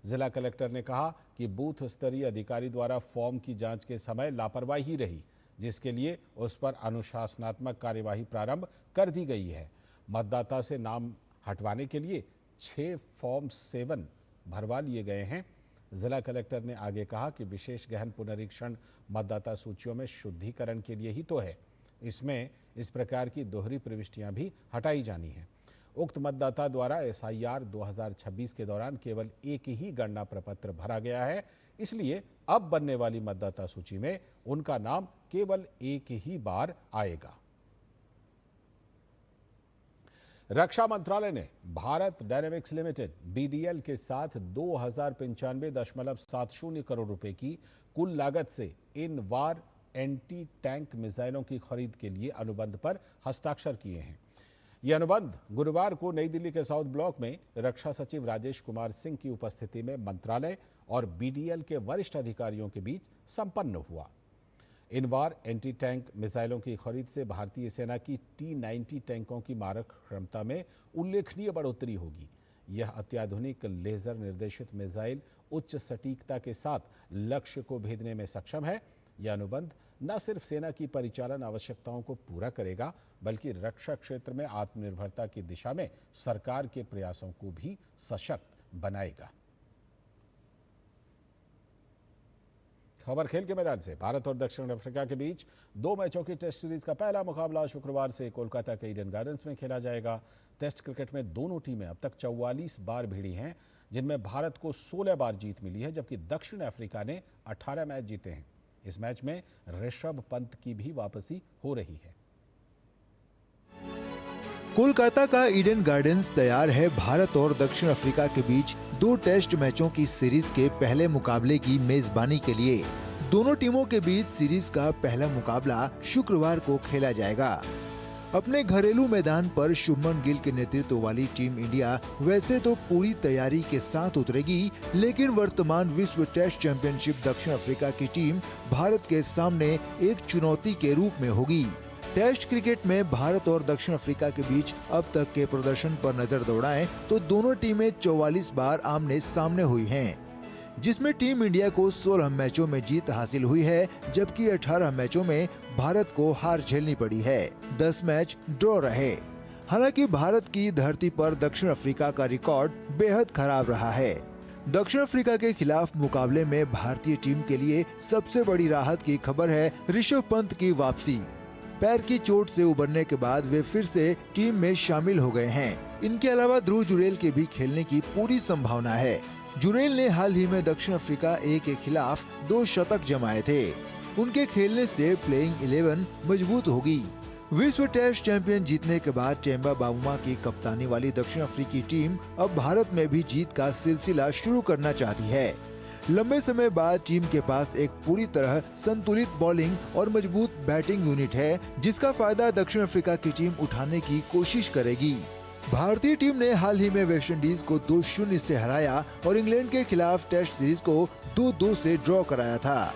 जिला कलेक्टर ने कहा कि बूथ स्तरीय अधिकारी द्वारा फॉर्म की जांच के समय लापरवाही रही, जिसके लिए उस पर अनुशासनात्मक कार्यवाही प्रारंभ कर दी गई है। मतदाता से नाम हटवाने के लिए 6 फॉर्म 7 भरवा लिए गए हैं। जिला कलेक्टर ने आगे कहा कि विशेष गहन पुनरीक्षण मतदाता सूचियों में शुद्धिकरण के लिए ही तो है। इसमें इस प्रकार की दोहरी प्रविष्टियां भी हटाई जानी है। उक्त मतदाता द्वारा SIR 2026 के दौरान केवल एक ही गणना प्रपत्र भरा गया है, इसलिए अब बनने वाली मतदाता सूची में उनका नाम केवल एक ही बार आएगा। रक्षा मंत्रालय ने भारत डायनेमिक्स लिमिटेड BDL के साथ 2095.70 करोड़ रुपए की कुल लागत से इन वार एंटी टैंक मिसाइलों की खरीद के लिए अनुबंध पर हस्ताक्षर किए हैं। यह अनुबंध गुरुवार को नई दिल्ली के साउथ ब्लॉक में रक्षा सचिव राजेश कुमार सिंह की उपस्थिति में मंत्रालय और BDL के वरिष्ठ अधिकारियों के बीच संपन्न हुआ। इन वार एंटी टैंक मिसाइलों की खरीद से भारतीय सेना की T-90 टैंकों की मारक क्षमता में उल्लेखनीय बढ़ोतरी होगी। यह अत्याधुनिक लेजर निर्देशित मिसाइल उच्च सटीकता के साथ लक्ष्य को भेदने में सक्षम है। यह अनुबंध न सिर्फ सेना की परिचालन आवश्यकताओं को पूरा करेगा, बल्कि रक्षा क्षेत्र में आत्मनिर्भरता की दिशा में सरकार के प्रयासों को भी सशक्त बनाएगा। खबर खेल के मैदान से, भारत और दक्षिण अफ्रीका के बीच 2 मैचों की टेस्ट सीरीज का पहला मुकाबला शुक्रवार से कोलकाता के ईडन गार्डन्स में खेला जाएगा। टेस्ट क्रिकेट में दोनों टीमें अब तक 44 बार भिड़ी हैं, जिनमें भारत को 16 बार जीत मिली है, जबकि दक्षिण अफ्रीका ने 18 मैच जीते हैं। इस मैच में ऋषभ पंत की भी वापसी हो रही है। कोलकाता का ईडन गार्डन्स तैयार है भारत और दक्षिण अफ्रीका के बीच 2 टेस्ट मैचों की सीरीज के पहले मुकाबले की मेजबानी के लिए। दोनों टीमों के बीच सीरीज का पहला मुकाबला शुक्रवार को खेला जाएगा। अपने घरेलू मैदान पर शुभमन गिल के नेतृत्व वाली टीम इंडिया वैसे तो पूरी तैयारी के साथ उतरेगी, लेकिन वर्तमान विश्व टेस्ट चैंपियनशिप दक्षिण अफ्रीका की टीम भारत के सामने एक चुनौती के रूप में होगी। टेस्ट क्रिकेट में भारत और दक्षिण अफ्रीका के बीच अब तक के प्रदर्शन पर नजर दौड़ाएं तो दोनों टीमें 44 बार आमने सामने हुई हैं, जिसमें टीम इंडिया को 16 मैचों में जीत हासिल हुई है, जबकि 18 मैचों में भारत को हार झेलनी पड़ी है। 10 मैच ड्रॉ रहे। हालांकि भारत की धरती पर दक्षिण अफ्रीका का रिकॉर्ड बेहद खराब रहा है। दक्षिण अफ्रीका के खिलाफ मुकाबले में भारतीय टीम के लिए सबसे बड़ी राहत की खबर है ऋषभ पंत की वापसी। पैर की चोट से उबरने के बाद वे फिर से टीम में शामिल हो गए हैं। इनके अलावा ध्रुव जुरेल के भी खेलने की पूरी संभावना है। जुरेल ने हाल ही में दक्षिण अफ्रीका ए के खिलाफ 2 शतक जमाए थे। उनके खेलने से प्लेइंग 11 मजबूत होगी। विश्व टेस्ट चैंपियन जीतने के बाद टेम्बा बावुमा की कप्तानी वाली दक्षिण अफ्रीकी टीम अब भारत में भी जीत का सिलसिला शुरू करना चाहती है। लंबे समय बाद टीम के पास एक पूरी तरह संतुलित बॉलिंग और मजबूत बैटिंग यूनिट है, जिसका फायदा दक्षिण अफ्रीका की टीम उठाने की कोशिश करेगी। भारतीय टीम ने हाल ही में वेस्टइंडीज को 2-0 से हराया और इंग्लैंड के खिलाफ टेस्ट सीरीज को 2-2 से ड्रॉ कराया था।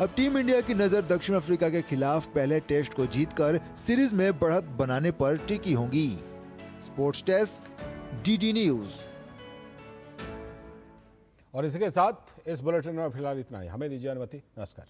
अब टीम इंडिया की नजर दक्षिण अफ्रीका के खिलाफ पहले टेस्ट को जीतकर सीरीज में बढ़त बनाने पर टिकी होगी। Sports desk, DD news. और इसी के साथ इस बुलेटिन में फिलहाल इतना ही। हमें दीजिए अनुमति। नमस्कार।